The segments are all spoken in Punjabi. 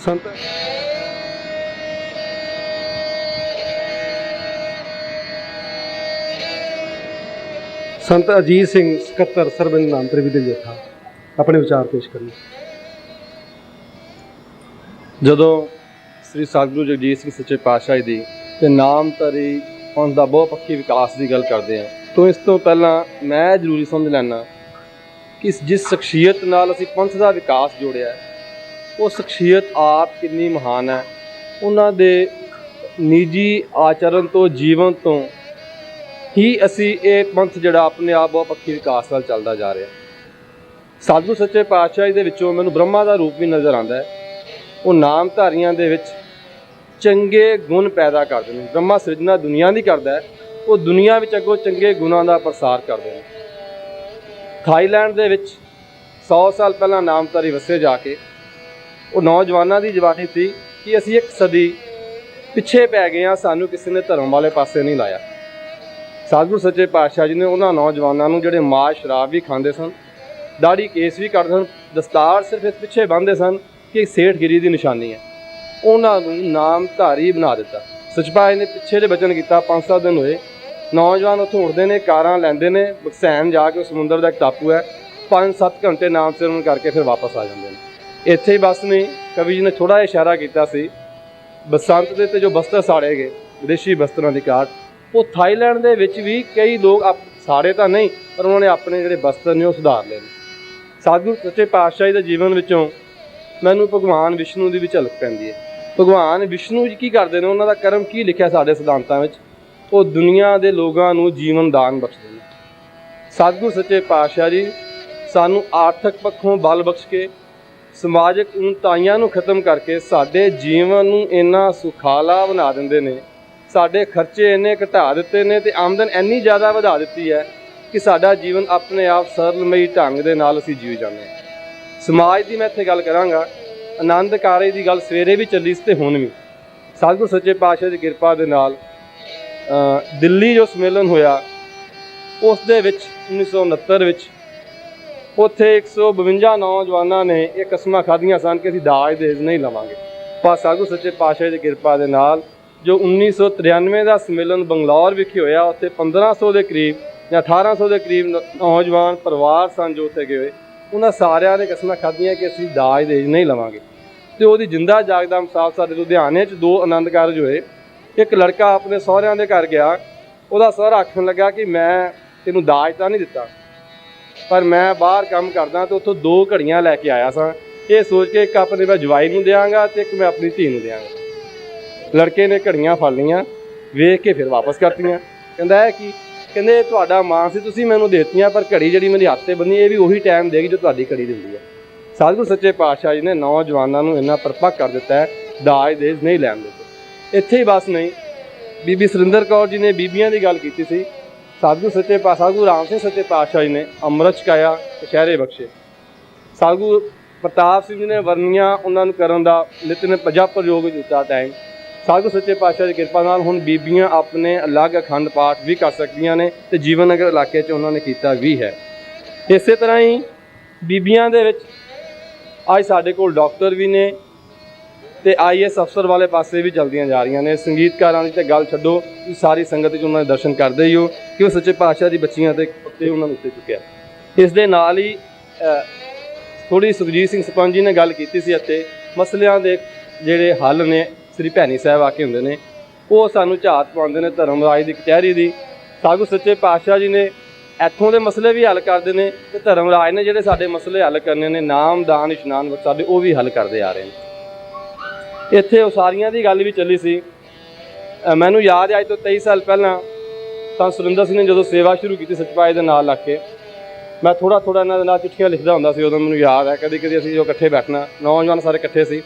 संत संत अजीत सिंह सकत्तर सरबिंद नाम त्रिविधि जथा अपने विचार पेश करने। ਜਦੋਂ ਸ੍ਰੀ ਸਤਿਗੁਰੂ ਜਗਜੀਤ ਸਿੰਘ ਸੱਚੇ ਪਾਤਸ਼ਾਹ ਦੀ ਤੇ ਨਾਮਧਾਰੀ ਪੰਥ ਦਾ ਬਹੁਪੱਖੀ ਵਿਕਾਸ ਦੀ ਗੱਲ ਕਰਦੇ ਹਾਂ ਤਾਂ ਇਸ ਤੋਂ ਪਹਿਲਾਂ ਮੈਂ ਜ਼ਰੂਰੀ ਸਮਝ ਲੈਣਾ ਕਿ ਜਿਸ ਸ਼ਖਸੀਅਤ ਨਾਲ ਅਸੀਂ ਪੰਥ ਦਾ ਵਿਕਾਸ ਜੋੜਿਆ ਉਹ ਸ਼ਖਸੀਅਤ ਆਪ ਕਿੰਨੀ ਮਹਾਨ ਹੈ। ਉਹਨਾਂ ਦੇ ਨਿੱਜੀ ਆਚਰਨ ਤੋਂ ਜੀਵਨ ਤੋਂ ਹੀ ਅਸੀਂ ਇਹ ਪੰਥ ਜਿਹੜਾ ਆਪਣੇ ਆਪ ਬਹੁਪੱਖੀ ਵਿਕਾਸ ਵੱਲ ਚੱਲਦਾ ਜਾ ਰਿਹਾ। ਸਤਿਗੁਰੂ ਸੱਚੇ ਪਾਤਸ਼ਾਹ ਦੇ ਵਿੱਚੋਂ ਮੈਨੂੰ ਬ੍ਰਹਮਾ ਦਾ ਰੂਪ ਵੀ ਨਜ਼ਰ ਆਉਂਦਾ ਹੈ। ਉਹ ਨਾਮਧਾਰੀਆਂ ਦੇ ਵਿੱਚ ਚੰਗੇ ਗੁਣ ਪੈਦਾ ਕਰਦੇ ਨੇ। ਬ੍ਰਹਮਾ ਸਿਰਜਣਾ ਦੁਨੀਆ ਦੀ ਕਰਦਾ ਹੈ, ਉਹ ਦੁਨੀਆ ਵਿੱਚ ਅੱਗੋਂ ਚੰਗੇ ਗੁਣਾਂ ਦਾ ਪ੍ਰਸਾਰ ਕਰਦੇ ਨੇ। ਥਾਈਲੈਂਡ ਦੇ ਵਿੱਚ 100 ਸਾਲ ਪਹਿਲਾਂ ਨਾਮਧਾਰੀ ਵਸੇ ਜਾ ਕੇ ਉਹ ਨੌਜਵਾਨਾਂ ਦੀ ਜਵਾਨੀ ਸੀ ਕਿ ਅਸੀਂ ਇੱਕ ਸਦੀ ਪਿੱਛੇ ਪੈ ਗਏ ਹਾਂ, ਸਾਨੂੰ ਕਿਸੇ ਨੇ ਧਰਮ ਵਾਲੇ ਪਾਸੇ ਨਹੀਂ ਲਾਇਆ। ਸਤਿਗੁਰੂ ਸੱਚੇ ਪਾਤਸ਼ਾਹ ਜੀ ਨੇ ਉਹਨਾਂ ਨੌਜਵਾਨਾਂ ਨੂੰ ਜਿਹੜੇ ਮਾਸ ਸ਼ਰਾਬ ਵੀ ਖਾਂਦੇ ਸਨ, ਦਾੜੀ ਕੇਸ ਵੀ ਕੱਢਦੇ ਸਨ, ਦਸਤਾਰ ਸਿਰਫ ਇਸ ਪਿੱਛੇ ਬੰਨ੍ਹਦੇ ਸਨ ਕਿ ਸੇਠਗਿਰੀ ਦੀ ਨਿਸ਼ਾਨੀ ਹੈ, ਉਹਨਾਂ ਨੂੰ ਨਾਮਧਾਰੀ ਬਣਾ ਦਿੱਤਾ। ਸਚਪਾਈ ਨੇ ਪਿੱਛੇ ਜੇ ਬਚਨ ਕੀਤਾ। 5-7 ਦਿਨ ਹੋਏ, ਨੌਜਵਾਨ ਉੱਥੋਂ ਉੱਠਦੇ ਨੇ, ਕਾਰਾਂ ਲੈਂਦੇ ਨੇ, ਬਕਸੈਨ ਜਾ ਕੇ ਸਮੁੰਦਰ ਦਾ ਇੱਕ ਟਾਪੂ ਹੈ, 5-7 ਘੰਟੇ ਨਾਮ ਸਿਮਰਨ ਕਰਕੇ ਫਿਰ ਵਾਪਸ ਆ ਜਾਂਦੇ ਨੇ। ਇੱਥੇ ਹੀ ਬਸ ਨਹੀਂ, ਕਵੀ ਜੀ ਨੇ ਥੋੜ੍ਹਾ ਜਿਹਾ ਇਸ਼ਾਰਾ ਕੀਤਾ ਸੀ, ਬਸੰਤ ਦੇ ਤੇ ਜੋ ਬਸਤਰ ਸਾੜੇ ਗਏ, ਵਿਦੇਸ਼ੀ ਬਸਤਰਾਂ ਦੀ ਕਾਟ, ਉਹ ਥਾਈਲੈਂਡ ਦੇ ਵਿੱਚ ਵੀ ਕਈ ਲੋਕ ਸਾੜੇ ਤਾਂ ਨਹੀਂ ਪਰ ਉਹਨਾਂ ਨੇ ਆਪਣੇ ਜਿਹੜੇ ਬਸਤਰ ਨੇ ਉਹ ਸੁਧਾਰ ਲਏ ਨੇ। ਸਤਿਗੁਰੂ ਸੱਚੇ ਪਾਤਸ਼ਾਹ ਦੇ ਜੀਵਨ ਵਿੱਚੋਂ ਮੈਨੂੰ ਭਗਵਾਨ ਵਿਸ਼ਨੂੰ ਦੀ ਵੀ ਝਲਕ ਪੈਂਦੀ ਹੈ। ਭਗਵਾਨ ਵਿਸ਼ਨੂੰ ਜੀ ਕੀ ਕਰਦੇ ਨੇ, ਉਹਨਾਂ ਦਾ ਕਰਮ ਕੀ ਲਿਖਿਆ ਸਾਡੇ ਸਿਧਾਂਤਾਂ ਵਿੱਚ, ਉਹ ਦੁਨੀਆ ਦੇ ਲੋਕਾਂ ਨੂੰ ਜੀਵਨ ਦਾਨ ਬਖਸ਼ਦੇ ਨੇ। ਸਤਿਗੁਰੂ ਸੱਚੇ ਪਾਤਸ਼ਾਹ ਜੀ ਸਾਨੂੰ ਆਰਥਿਕ ਪੱਖੋਂ ਬਲ ਬਖਸ਼ ਕੇ ਸਮਾਜਿਕ ਉਨਤਾਈਆਂ ਨੂੰ ਖਤਮ ਕਰਕੇ ਸਾਡੇ ਜੀਵਨ ਨੂੰ ਇੰਨਾ ਸੁਖਾਲਾ ਬਣਾ ਦਿੰਦੇ ਨੇ, ਸਾਡੇ ਖਰਚੇ ਇੰਨੇ ਘਟਾ ਦਿੱਤੇ ਨੇ ਅਤੇ ਆਮਦਨ ਇੰਨੀ ਜ਼ਿਆਦਾ ਵਧਾ ਦਿੱਤੀ ਹੈ ਕਿ ਸਾਡਾ ਜੀਵਨ ਆਪਣੇ ਆਪ ਸਰਲਮਈ ਢੰਗ ਦੇ ਨਾਲ ਅਸੀਂ ਜੀਅ ਜਾਂਦੇ ਹਾਂ। ਸਮਾਜ ਦੀ ਮੈਂ ਇੱਥੇ ਗੱਲ ਕਰਾਂਗਾ। ਆਨੰਦ ਕਾਰਜ ਦੀ ਗੱਲ ਸਵੇਰੇ ਵੀ ਚੱਲੀ ਸੀ ਅਤੇ ਹੁਣ ਵੀ। ਸਤਿਗੁਰੂ ਸੱਚੇ ਪਾਤਸ਼ਾਹ ਦੀ ਕਿਰਪਾ ਦੇ ਨਾਲ ਦਿੱਲੀ ਜੋ ਸੰਮੇਲਨ ਹੋਇਆ ਉਸ ਦੇ ਵਿੱਚ 1969 ਵਿੱਚ ਉੱਥੇ 152 ਨੌਜਵਾਨਾਂ ਨੇ ਇਹ ਕਸਮਾਂ ਖਾਧੀਆਂ ਸਨ ਕਿ ਅਸੀਂ ਦਾਜ ਦਹੇਜ ਨਹੀਂ ਲਵਾਂਗੇ। ਪਰ ਸਤਿਗੁਰੂ ਸੱਚੇ ਪਾਤਸ਼ਾਹ ਦੀ ਕਿਰਪਾ ਦੇ ਨਾਲ ਜੋ 1993 ਦਾ ਸੰਮੇਲਨ ਬੰਗਲੌਰ ਵਿਖੇ ਹੋਇਆ, ਉੱਥੇ 1500 ਦੇ ਕਰੀਬ ਜਾਂ 1800 ਦੇ ਕਰੀਬ ਨੌਜਵਾਨ ਪਰਿਵਾਰ ਸਨ ਜੋ ਉੱਥੇ ਗਏ ਹੋਏ, ਉਹਨਾਂ ਸਾਰਿਆਂ ਨੇ ਕਸਮਾਂ ਖਾਧੀਆਂ ਕਿ ਅਸੀਂ ਦਾਜ ਦਹੇਜ ਨਹੀਂ ਲਵਾਂਗੇ। ਅਤੇ ਉਹਦੀ ਜਿੰਦਾ ਜਾਗਦਾ ਮਿਸਾਲ ਸਾਡੇ ਲੁਧਿਆਣੇ 'ਚ 2 ਆਨੰਦ ਕਾਰਜ ਹੋਏ। ਇੱਕ ਲੜਕਾ ਆਪਣੇ ਸਹੁਰਿਆਂ ਦੇ ਘਰ ਗਿਆ, ਉਹਦਾ ਸਹੁਰਾ ਆਖਣ ਲੱਗਾ ਕਿ ਮੈਂ ਤੈਨੂੰ ਦਾਜ ਤਾਂ ਨਹੀਂ ਦਿੱਤਾ ਪਰ ਮੈਂ ਬਾਹਰ ਕੰਮ ਕਰਦਾ ਅਤੇ ਉੱਥੋਂ 2 ਘੜੀਆਂ ਲੈ ਕੇ ਆਇਆ ਸਾਂ, ਇਹ ਸੋਚ ਕੇ ਇੱਕ ਆਪਣੇ ਮੈਂ ਜਵਾਈ ਨੂੰ ਦਿਆਂਗਾ ਅਤੇ ਇੱਕ ਮੈਂ ਆਪਣੀ ਧੀ ਨੂੰ ਦਿਆਂਗਾ। ਲੜਕੇ ਨੇ ਘੜੀਆਂ ਫੜ ਲਈਆਂ, ਵੇਖ ਕੇ ਫਿਰ ਵਾਪਸ ਕਰਤੀਆਂ। ਕਹਿੰਦਾ ਇਹ ਕੀ? ਕਹਿੰਦੇ ਤੁਹਾਡਾ ਮਾਂ ਸੀ, ਤੁਸੀਂ ਮੈਨੂੰ ਦੇ ਦਿੱਤੀਆਂ, ਪਰ ਘੜੀ ਜਿਹੜੀ ਮੇਰੇ ਹੱਥ 'ਤੇ ਬੰਨੀ ਇਹ ਵੀ ਉਹੀ ਟਾਈਮ ਦੇਗੀ ਜੋ ਤੁਹਾਡੀ ਘੜੀ ਦਿੰਦੀ ਹੈ। ਸਤਿਗੁਰੂ ਸੱਚੇ ਪਾਤਸ਼ਾਹ ਜੀ ਨੇ ਨੌਜਵਾਨਾਂ ਨੂੰ ਇੰਨਾ ਪਰਪੱਕ ਕਰ ਦਿੱਤਾ ਹੈ, ਦਾਜ ਦਹੇਜ ਨਹੀਂ ਲੈਣ ਦਿੰਦੇ। ਇੱਥੇ ਹੀ ਬਸ ਨਹੀਂ, ਬੀਬੀ ਸੁਰਿੰਦਰ ਕੌਰ ਜੀ ਨੇ ਬੀਬੀਆਂ ਦੀ ਗੱਲ ਕੀਤੀ ਸੀ। ਸਤਿਗੁਰੂ ਸੱਚੇ ਪਾਤਸ਼ਾਹ ਗੁਰੂ ਰਾਮ ਸਿੰਘ ਸੱਚੇ ਪਾਤਸ਼ਾਹ ਜੀ ਨੇ ਅੰਮ੍ਰਿਤ ਛਕਾਇਆ, ਕਛਹਿਰੇ ਬਖਸ਼ੇ। ਸਤਿਗੁਰੂ ਪ੍ਰਤਾਪ ਸਿੰਘ ਜੀ ਨੇ ਵਰਨੀਆਂ ਉਹਨਾਂ ਨੂੰ ਕਰਨ ਦਾ ਨਿਤਨੇਮ ਜਪ ਪ੍ਰਯੋਗ ਵਿੱਚ ਦਿੱਤਾ ਟਾਈਮ। ਸਤਿਗੁਰੂ ਸੱਚੇ ਪਾਤਸ਼ਾਹ ਦੀ ਕਿਰਪਾ ਨਾਲ ਹੁਣ ਬੀਬੀਆਂ ਆਪਣੇ ਅਲੱਗ ਅਖੰਡ ਪਾਠ ਵੀ ਕਰ ਸਕਦੀਆਂ ਨੇ ਅਤੇ ਜੀਵਨ ਨਗਰ ਇਲਾਕੇ 'ਚ ਉਹਨਾਂ ਨੇ ਕੀਤਾ ਵੀ ਹੈ। ਇਸੇ ਤਰ੍ਹਾਂ ਹੀ ਬੀਬੀਆਂ ਦੇ ਵਿੱਚ ਅੱਜ ਸਾਡੇ ਕੋਲ ਡਾਕਟਰ ਵੀ ਨੇ ਅਤੇ IAS ਅਫਸਰ ਵਾਲੇ ਪਾਸੇ ਵੀ ਚੱਲਦੀਆਂ ਜਾ ਰਹੀਆਂ ਨੇ। ਸੰਗੀਤਕਾਰਾਂ ਦੀ ਤਾਂ ਗੱਲ ਛੱਡੋ, ਸਾਰੀ ਸੰਗਤ ਵਿੱਚ ਉਹਨਾਂ ਦੇ ਦਰਸ਼ਨ ਕਰਦੇ ਹੀ ਹੋ ਕਿ ਉਹ ਸੱਚੇ ਪਾਤਸ਼ਾਹ ਦੀ ਬੱਚੀਆਂ ਦੇ ਉੱਤੇ ਉਹਨਾਂ ਨੂੰ ਉੱਤੇ ਚੁੱਕਿਆ। ਇਸ ਦੇ ਨਾਲ ਹੀ ਥੋੜ੍ਹੀ ਸੁਖਜੀਤ ਸਿੰਘ ਸਰਪੰਚ ਜੀ ਨੇ ਗੱਲ ਕੀਤੀ ਸੀ ਅਤੇ ਮਸਲਿਆਂ ਦੇ ਜਿਹੜੇ ਹੱਲ ਨੇ ਸ੍ਰੀ ਭੈਣੀ ਸਾਹਿਬ ਆ ਕੇ ਹੁੰਦੇ ਨੇ, ਉਹ ਸਾਨੂੰ ਝਾਤ ਪਾਉਂਦੇ ਨੇ ਧਰਮਰਾਜ ਦੀ ਕਚਹਿਰੀ ਦੀ। ਸਤਿਗੁਰੂ ਸੱਚੇ ਪਾਤਸ਼ਾਹ ਜੀ ਨੇ ਇੱਥੋਂ ਦੇ ਮਸਲੇ ਵੀ ਹੱਲ ਕਰਦੇ ਨੇ ਅਤੇ ਧਰਮਰਾਜ ਨੇ ਜਿਹੜੇ ਸਾਡੇ ਮਸਲੇ ਹੱਲ ਕਰਨੇ ਨੇ, ਨਾਮ ਦਾਨ ਇਸ਼ਨਾਨ ਬਖਸ਼ ਸਾਡੇ, ਉਹ ਵੀ ਹੱਲ ਕਰਦੇ ਆ ਰਹੇ ਨੇ। ਇੱਥੇ ਉਸਾਰੀਆਂ ਦੀ ਗੱਲ ਵੀ ਚੱਲੀ ਸੀ। ਮੈਨੂੰ ਯਾਦ ਹੈ ਅੱਜ ਤੋਂ 23 ਸਾਲ ਪਹਿਲਾਂ ਤਾਂ ਸੁਰਿੰਦਰ ਸਿੰਘ ਨੇ ਜਦੋਂ ਸੇਵਾ ਸ਼ੁਰੂ ਕੀਤੀ ਸਚਪਾਈ ਦੇ ਨਾਲ ਲੱਗ ਕੇ, ਮੈਂ ਥੋੜ੍ਹਾ ਇਹਨਾਂ ਦੇ ਨਾਲ ਚਿੱਠੀਆਂ ਲਿਖਦਾ ਹੁੰਦਾ ਸੀ। ਉਦੋਂ ਮੈਨੂੰ ਯਾਦ ਹੈ ਕਦੀ ਕਦੀ ਅਸੀਂ ਜੋ ਇਕੱਠੇ ਬੈਠਣਾ, ਨੌਜਵਾਨ ਸਾਰੇ ਇਕੱਠੇ ਸੀ।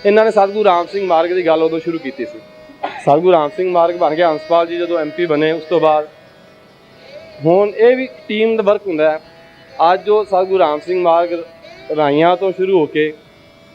ਇਹਨਾਂ ਨੇ ਸਤਿਗੁਰੂ ਰਾਮ ਸਿੰਘ ਮਾਰਗ ਦੀ ਗੱਲ ਉਦੋਂ ਸ਼ੁਰੂ ਕੀਤੀ ਸੀ। ਸਤਿਗੁਰੂ ਰਾਮ ਸਿੰਘ ਮਾਰਗ ਬਣ ਗਿਆ, ਹੰਸਪਾਲ ਜੀ ਜਦੋਂ MP ਬਣੇ ਉਸ ਤੋਂ ਬਾਅਦ ਹੁਣ ਇਹ ਵੀ ਟੀਮ ਦਾ ਵਰਕ ਹੁੰਦਾ ਹੈ। ਅੱਜ ਜੋ ਸਤਿਗੁਰੂ ਰਾਮ ਸਿੰਘ ਮਾਰਗ ਰਾਈਆਂ ਤੋਂ ਸ਼ੁਰੂ ਹੋ ਕੇ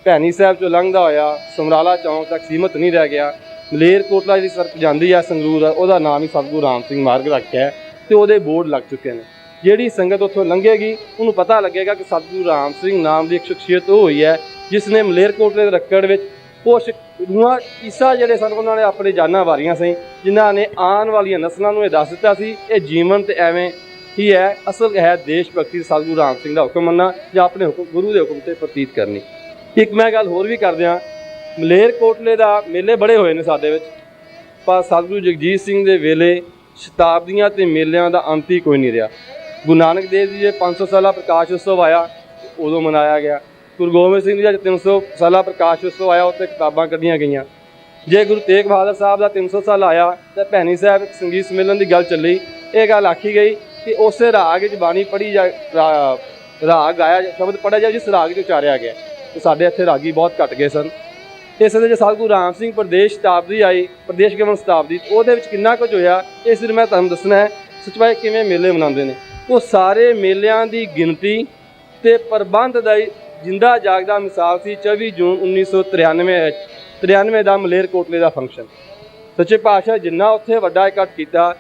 ਭੈਣੀ ਸਾਹਿਬ 'ਚੋਂ ਲੰਘਦਾ ਹੋਇਆ ਸਮਰਾਲਾ ਚੌਂਕ ਤੱਕ ਸੀਮਤ ਨਹੀਂ ਰਹਿ ਗਿਆ। ਮਲੇਰਕੋਟਲਾ ਜਿਹੜੀ ਸੜਕ ਜਾਂਦੀ ਹੈ ਸੰਗਰੂਰ, ਉਹਦਾ ਨਾਮ ਹੀ ਸਤਿਗੁਰੂ ਰਾਮ ਸਿੰਘ ਮਾਰਗ ਰੱਖਿਆ ਅਤੇ ਉਹਦੇ ਬੋਰਡ ਲੱਗ ਚੁੱਕੇ ਨੇ। ਜਿਹੜੀ ਸੰਗਤ ਉੱਥੋਂ ਲੰਘੇਗੀ ਉਹਨੂੰ ਪਤਾ ਲੱਗੇਗਾ ਕਿ ਸਤਿਗੁਰੂ ਰਾਮ ਸਿੰਘ ਨਾਮ ਦੀ ਇੱਕ ਸ਼ਖਸੀਅਤ ਉਹ ਹੋਈ ਹੈ ਜਿਸ ਨੇ ਮਲੇਰਕੋਟਲੇ ਦੇ ਰੱਕੜ ਵਿੱਚ ਕੁਛ ਰੂਹਾਂ ਈਸਾ ਜਿਹੜੇ ਸਨ ਉਹਨਾਂ ਨੇ ਆਪਣੀ ਜਾਨਾਂ ਵਾਰੀਆਂ ਸੀ, ਜਿਨ੍ਹਾਂ ਨੇ ਆਉਣ ਵਾਲੀਆਂ ਨਸਲਾਂ ਨੂੰ ਇਹ ਦੱਸ ਦਿੱਤਾ ਸੀ ਇਹ ਜੀਵਨ ਤੇ ਐਵੇਂ ਹੀ ਹੈ, ਅਸਲ ਹੈ ਦੇਸ਼ ਭਗਤੀ ਸਤਿਗੁਰੂ ਰਾਮ ਸਿੰਘ ਦਾ ਹੁਕਮ ਮੰਨਣਾ ਜਾਂ ਆਪਣੇ ਹੁਕਮ ਗੁਰੂ ਦੇ ਹੁਕਮ ਤੇ ਪ੍ਰਤੀਤ ਕਰਨੀ। ਇੱਕ ਮੈਂ ਗੱਲ ਹੋਰ ਵੀ ਕਰ ਦਿਆਂ, ਮਲੇਰਕੋਟਲੇ ਦਾ ਮੇਲੇ ਬੜੇ ਹੋਏ ਨੇ ਸਾਡੇ ਵਿੱਚ, ਪਰ ਸਤਿਗੁਰੂ ਜਗਜੀਤ ਸਿੰਘ ਦੇ ਵੇਲੇ ਸ਼ਤਾਬਦੀਆਂ ਤੇ ਮੇਲਿਆਂ ਦਾ ਅੰਤ ਹੀ ਕੋਈ ਨਹੀਂ ਰਿਹਾ। ਗੁਰੂ ਨਾਨਕ ਦੇਵ ਜੀ ਦੇ 500 ਸਾਲਾ ਪ੍ਰਕਾਸ਼ ਉਤਸਵ ਆਇਆ ਉਦੋਂ ਮਨਾਇਆ ਗਿਆ। ਗੁਰੂ ਗੋਬਿੰਦ ਸਿੰਘ ਜੀ ਦਾ 300 ਸਾਲਾ ਪ੍ਰਕਾਸ਼ ਉਤਸਵ ਆਇਆ, ਉੱਥੇ ਕਿਤਾਬਾਂ ਕੱਢੀਆਂ ਗਈਆਂ। ਜੇ ਗੁਰੂ ਤੇਗ ਬਹਾਦਰ ਸਾਹਿਬ ਦਾ 300 ਸਾਲ ਆਇਆ ਤਾਂ ਭੈਣੀ ਸਾਹਿਬ ਇੱਕ ਸੰਗੀਤ ਸੰਮੇਲਨ ਦੀ ਗੱਲ ਚੱਲੀ। ਇਹ ਗੱਲ ਆਖੀ ਗਈ ਕਿ ਉਸੇ ਰਾਗ ਵਿੱਚ ਬਾਣੀ ਪੜ੍ਹੀ ਜਾ ਰਾਗ ਗਾਇਆ ਸ਼ਬਦ ਪੜ੍ਹਿਆ ਜਾਏ ਜਿਸ ਰਾਗ 'ਚ ਉਚਾਰਿਆ ਗਿਆ। ਤੇ ਸਾਡੇ ਇੱਥੇ ਰਾਗੀ ਬਹੁਤ ਘੱਟ ਗਏ ਸਨ। ਇਸ ਦੇ ਜੇ ਸਤਿਗੁਰੂ ਰਾਮ ਸਿੰਘ ਪ੍ਰਦੇਸ਼ ਸ਼ਤਾਬਦੀ ਆਈ, ਪ੍ਰਦੇਸ਼ ਗਮਨ ਸ਼ਤਾਬਦੀ, ਉਹਦੇ ਵਿੱਚ ਕਿੰਨਾ ਕੁਝ ਹੋਇਆ ਇਸ ਲਈ ਮੈਂ ਤੁਹਾਨੂੰ ਦੱਸਣਾ ਹੈ ਸੱਚਵਾਈ ਕਿਵੇਂ ਮੇਲੇ ਮਨਾਉਂਦੇ ਨੇ। ਉਹ ਸਾਰੇ ਮੇਲਿਆਂ ਦੀ ਗਿਣਤੀ ਅਤੇ ਪ੍ਰਬੰਧ ਦਾ ਜਿੰਦਾ ਜਾਗਦਾ ਮਿਸਾਲ ਸੀ 24 ਜੂਨ 1993 ਦਾ ਮਲੇਰਕੋਟਲੇ ਦਾ ਫੰਕਸ਼ਨ। ਸੱਚੇ ਪਾਤਸ਼ਾਹ ਜਿੰਨਾ ਉੱਥੇ ਵੱਡਾ ਇਕੱਠ ਕੀਤਾ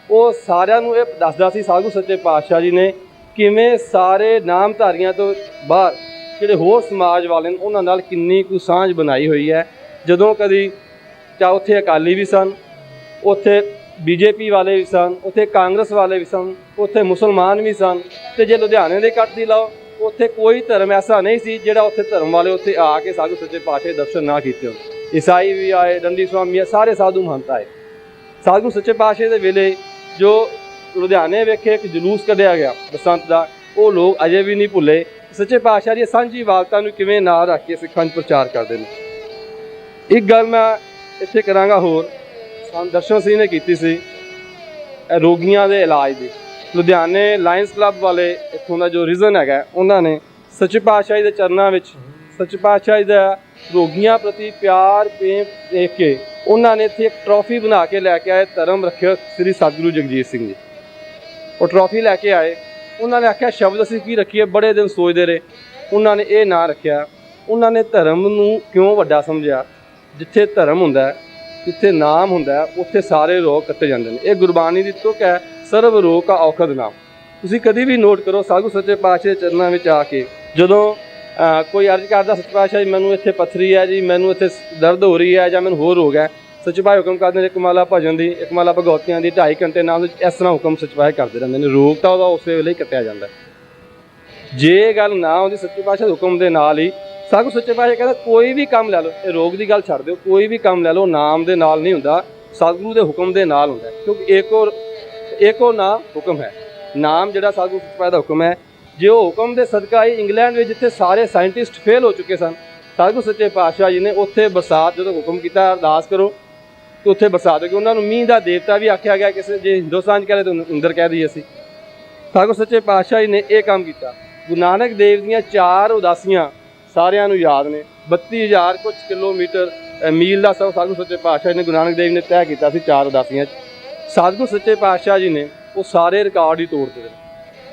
ਉਹ ਸਾਰਿਆਂ ਨੂੰ ਇਹ ਦੱਸਦਾ ਸੀ ਸਤਿਗੁਰੂ ਸੱਚੇ ਪਾਤਸ਼ਾਹ ਜੀ ਨੇ ਕਿਵੇਂ ਸਾਰੇ ਨਾਮਧਾਰੀਆਂ ਤੋਂ ਬਾਹਰ ਜਿਹੜੇ ਹੋਰ ਸਮਾਜ ਵਾਲੇ ਨੇ ਉਹਨਾਂ ਨਾਲ ਕਿੰਨੀ ਕੁ ਸਾਂਝ ਬਣਾਈ ਹੋਈ ਹੈ। ਜਦੋਂ ਕਦੀ ਚਾਹੇ ਉੱਥੇ ਅਕਾਲੀ ਵੀ ਸਨ, ਉੱਥੇ BJP ਵਾਲੇ ਵੀ ਸਨ, ਉੱਥੇ ਕਾਂਗਰਸ ਵਾਲੇ ਵੀ ਸਨ, ਉੱਥੇ ਮੁਸਲਮਾਨ ਵੀ ਸਨ। ਅਤੇ ਜੇ ਲੁਧਿਆਣੇ ਦੇ ਇਕੱਠ ਦੀ ਲਓ ਉੱਥੇ ਕੋਈ ਧਰਮ ਐਸਾ ਨਹੀਂ ਸੀ ਜਿਹੜਾ ਉੱਥੇ ਧਰਮ ਵਾਲੇ ਉੱਥੇ ਆ ਕੇ ਸਤਿਗੁਰੂ ਸੱਚੇ ਪਾਤਸ਼ਾਹ ਦੇ ਦਰਸ਼ਨ ਨਾ ਕੀਤੇ ਹੋਣ। ਈਸਾਈ ਵੀ ਆਏ, ਡੰਡੀ ਸਵਾਮੀ ਆਏ, ਸਾਰੇ ਸਾਧੂ ਮਹੰਤ ਆਏ। ਸਤਿਗੁਰੂ ਸੱਚੇ ਪਾਤਸ਼ਾਹ ਦੇ ਵੇਲੇ ਜੋ ਲੁਧਿਆਣੇ ਵੇਖੇ ਇੱਕ ਜਲੂਸ ਕੱਢਿਆ ਗਿਆ ਬਸੰਤ ਦਾ, ਉਹ ਲੋਕ ਅਜੇ ਵੀ ਨਹੀਂ ਭੁੱਲੇ। ਸੱਚੇ ਪਾਤਸ਼ਾਹ ਦੀ ਸਾਂਝੀ ਵਾਲਤਾ ਨੂੰ ਕਿਵੇਂ ਨਾਲ ਰੱਖ ਕੇ ਸਿੱਖਾਂ 'ਚ ਪ੍ਰਚਾਰ ਕਰਦੇ ਨੇ। ਇੱਕ ਗੱਲ ਮੈਂ ਇੱਥੇ ਕਰਾਂਗਾ ਹੋਰ, ਸਾਨੂੰ ਦਰਸ਼ਨ ਸਿੰਘ ਨੇ ਕੀਤੀ ਸੀ ਰੋਗੀਆਂ ਦੇ ਇਲਾਜ ਦੀ। ਲੁਧਿਆਣੇ ਲਾਇਨਸ ਕਲੱਬ ਵਾਲੇ ਇੱਥੋਂ ਦਾ ਜੋ ਰੀਜ਼ਨ ਹੈਗਾ ਉਹਨਾਂ ਨੇ ਸੱਚੇ ਪਾਤਸ਼ਾਹ ਦੇ ਚਰਨਾਂ ਵਿੱਚ ਸੱਚੇ ਪਾਤਸ਼ਾਹ ਦਾ ਰੋਗੀਆਂ ਪ੍ਰਤੀ ਪਿਆਰ ਪ੍ਰੇਮ ਦੇਖ ਕੇ ਉਹਨਾਂ ਨੇ ਇੱਥੇ ਇੱਕ ਟਰੋਫੀ ਬਣਾ ਕੇ ਲੈ ਕੇ ਆਏ, ਧਰਮ ਰੱਖਿਆ ਸ੍ਰੀ ਸਤਿਗੁਰੂ ਜਗਜੀਤ ਸਿੰਘ ਜੀ। ਉਹ ਟਰੋਫੀ ਲੈ ਕੇ ਆਏ, ਉਹਨਾਂ ਨੇ ਆਖਿਆ ਸ਼ਬਦ ਅਸੀਂ ਕੀ ਰੱਖੀਏ, ਬੜੇ ਦਿਨ ਸੋਚਦੇ ਰਹੇ। ਉਹਨਾਂ ਨੇ ਇਹ ਨਾਂ ਰੱਖਿਆ, ਉਹਨਾਂ ਨੇ ਧਰਮ ਨੂੰ ਕਿਉਂ ਵੱਡਾ ਸਮਝਿਆ। ਜਿੱਥੇ ਧਰਮ ਹੁੰਦਾ, ਜਿੱਥੇ ਨਾਮ ਹੁੰਦਾ, ਉੱਥੇ ਸਾਰੇ ਰੋਗ ਕੱਟੇ ਜਾਂਦੇ ਨੇ। ਇਹ ਗੁਰਬਾਣੀ ਦੀ ਤੁਕ ਹੈ, ਸਰਬ ਰੋਗ ਕਾ ਔਖਦ ਨਾਮ। ਤੁਸੀਂ ਕਦੀ ਵੀ ਨੋਟ ਕਰੋ ਸਤਿਗੁਰੂ ਸੱਚੇ ਪਾਤਸ਼ਾਹ ਦੇ ਚਰਨਾਂ ਵਿੱਚ ਆ ਕੇ ਜਦੋਂ ਕੋਈ ਅਰਜ਼ ਕਰਦਾ ਸੱਚੇ ਪਾਤਸ਼ਾਹ ਜੀ ਮੈਨੂੰ ਇੱਥੇ ਪੱਥਰੀ ਹੈ ਜੀ, ਮੈਨੂੰ ਇੱਥੇ ਦਰਦ ਹੋ ਰਹੀ ਹੈ ਜਾਂ ਮੈਨੂੰ ਹੋਰ ਰੋਗ ਹੈ, ਸੱਚੇ ਪਾਤਸ਼ਾਹ ਹੁਕਮ ਕਰਦੇ ਨੇ ਇੱਕ ਮਾਲਾ ਭਜਨ ਦੀ, ਇੱਕ ਮਾਲਾ ਭਗਵਤੀਆਂ ਦੀ, 2.5 ਘੰਟੇ ਨਾਮ ਇਸ ਤਰ੍ਹਾਂ ਹੁਕਮ ਸੱਚੇ ਪਾਤਸ਼ਾਹ ਕਰਦੇ ਰਹਿੰਦੇ ਨੇ। ਰੋਗ ਤਾਂ ਉਹਦਾ ਉਸੇ ਵੇਲੇ ਹੀ ਕੱਟਿਆ ਜਾਂਦਾ। ਜੇ ਇਹ ਗੱਲ ਨਾ ਆਉਂਦੀ ਸੱਚੇ ਪਾਤਸ਼ਾਹ ਦੇ ਹੁਕਮ ਦੇ ਨਾਲ ਹੀ, ਸਤਿਗੁਰੂ ਸੱਚੇ ਪਾਤਸ਼ਾਹ ਕਹਿੰਦਾ ਕੋਈ ਵੀ ਕੰਮ ਲੈ ਲਓ, ਇਹ ਰੋਗ ਦੀ ਗੱਲ ਛੱਡ ਦਿਓ, ਕੋਈ ਵੀ ਕੰਮ ਲੈ ਲਓ ਨਾਮ ਦੇ ਨਾਲ ਨਹੀਂ ਹੁੰਦਾ, ਸਤਿਗੁਰੂ ਦੇ ਹੁਕਮ ਦੇ ਨਾਲ ਹੁੰਦਾ। ਕਿਉਂਕਿ ਏਕੋ ਨਾਮ ਹੁਕਮ ਹੈ। ਨਾਮ ਜਿਹੜਾ ਸਤਿਗੁਰੂ ਸੱਚੇ ਪਾਤਸ਼ਾਹ ਦਾ ਹੁਕਮ ਹੈ, ਜੇ ਉਹ ਹੁਕਮ ਦੇ ਸਦਕਾ ਹੀ ਇੰਗਲੈਂਡ ਵਿੱਚ ਜਿੱਥੇ ਸਾਰੇ ਸਾਇੰਟਿਸਟ ਫੇਲ ਹੋ ਚੁੱਕੇ ਸਨ, ਸਤਿਗੁਰੂ ਸੱਚੇ ਪਾਤਸ਼ਾਹ ਜੀ ਨੇ ਉੱਥੇ ਬਰਸਾਤ ਜਦੋਂ ਹੁਕਮ ਕੀਤਾ ਅਰਦਾਸ ਕਰੋ ਅਤੇ ਉੱਥੇ ਬਰਸਾਤ ਹੋ ਗਈ। ਉਹਨਾਂ ਨੂੰ ਮੀਂਹ ਦਾ ਦੇਵਤਾ ਵੀ ਆਖਿਆ ਗਿਆ, ਕਿਸੇ ਜੇ ਹਿੰਦੁਸਤਾਨ 'ਚ ਕਹਿ ਲਏ ਤਾਂ ਇੰਦਰ ਕਹਿ ਦਈਏ ਅਸੀਂ। ਸਤਿਗੁਰੂ ਸੱਚੇ ਪਾਤਸ਼ਾਹ ਜੀ ਨੇ ਇਹ ਕੰਮ ਕੀਤਾ। ਗੁਰੂ ਨਾਨਕ ਦੇਵ ਦੀਆਂ 4 ਉਦਾਸੀਆਂ ਸਾਰਿਆਂ ਨੂੰ ਯਾਦ ਨੇ। 32,000 ਕੁਛ ਕਿਲੋਮੀਟਰ ਮੀਲ ਦਾ ਸਫ਼ਰ ਸਤਿਗੁਰੂ ਸੱਚੇ ਪਾਤਸ਼ਾਹ ਜੀ ਨੇ ਗੁਰੂ ਨਾਨਕ ਦੇਵ ਨੇ ਤੈਅ ਕੀਤਾ ਸੀ 4 ਉਦਾਸੀਆਂ 'ਚ। ਸਤਿਗੁਰੂ ਸੱਚੇ ਪਾਤਸ਼ਾਹ ਜੀ ਨੇ ਉਹ ਸਾਰੇ ਰਿਕਾਰਡ ਹੀ ਤੋੜ ਦਿੱਤੇ।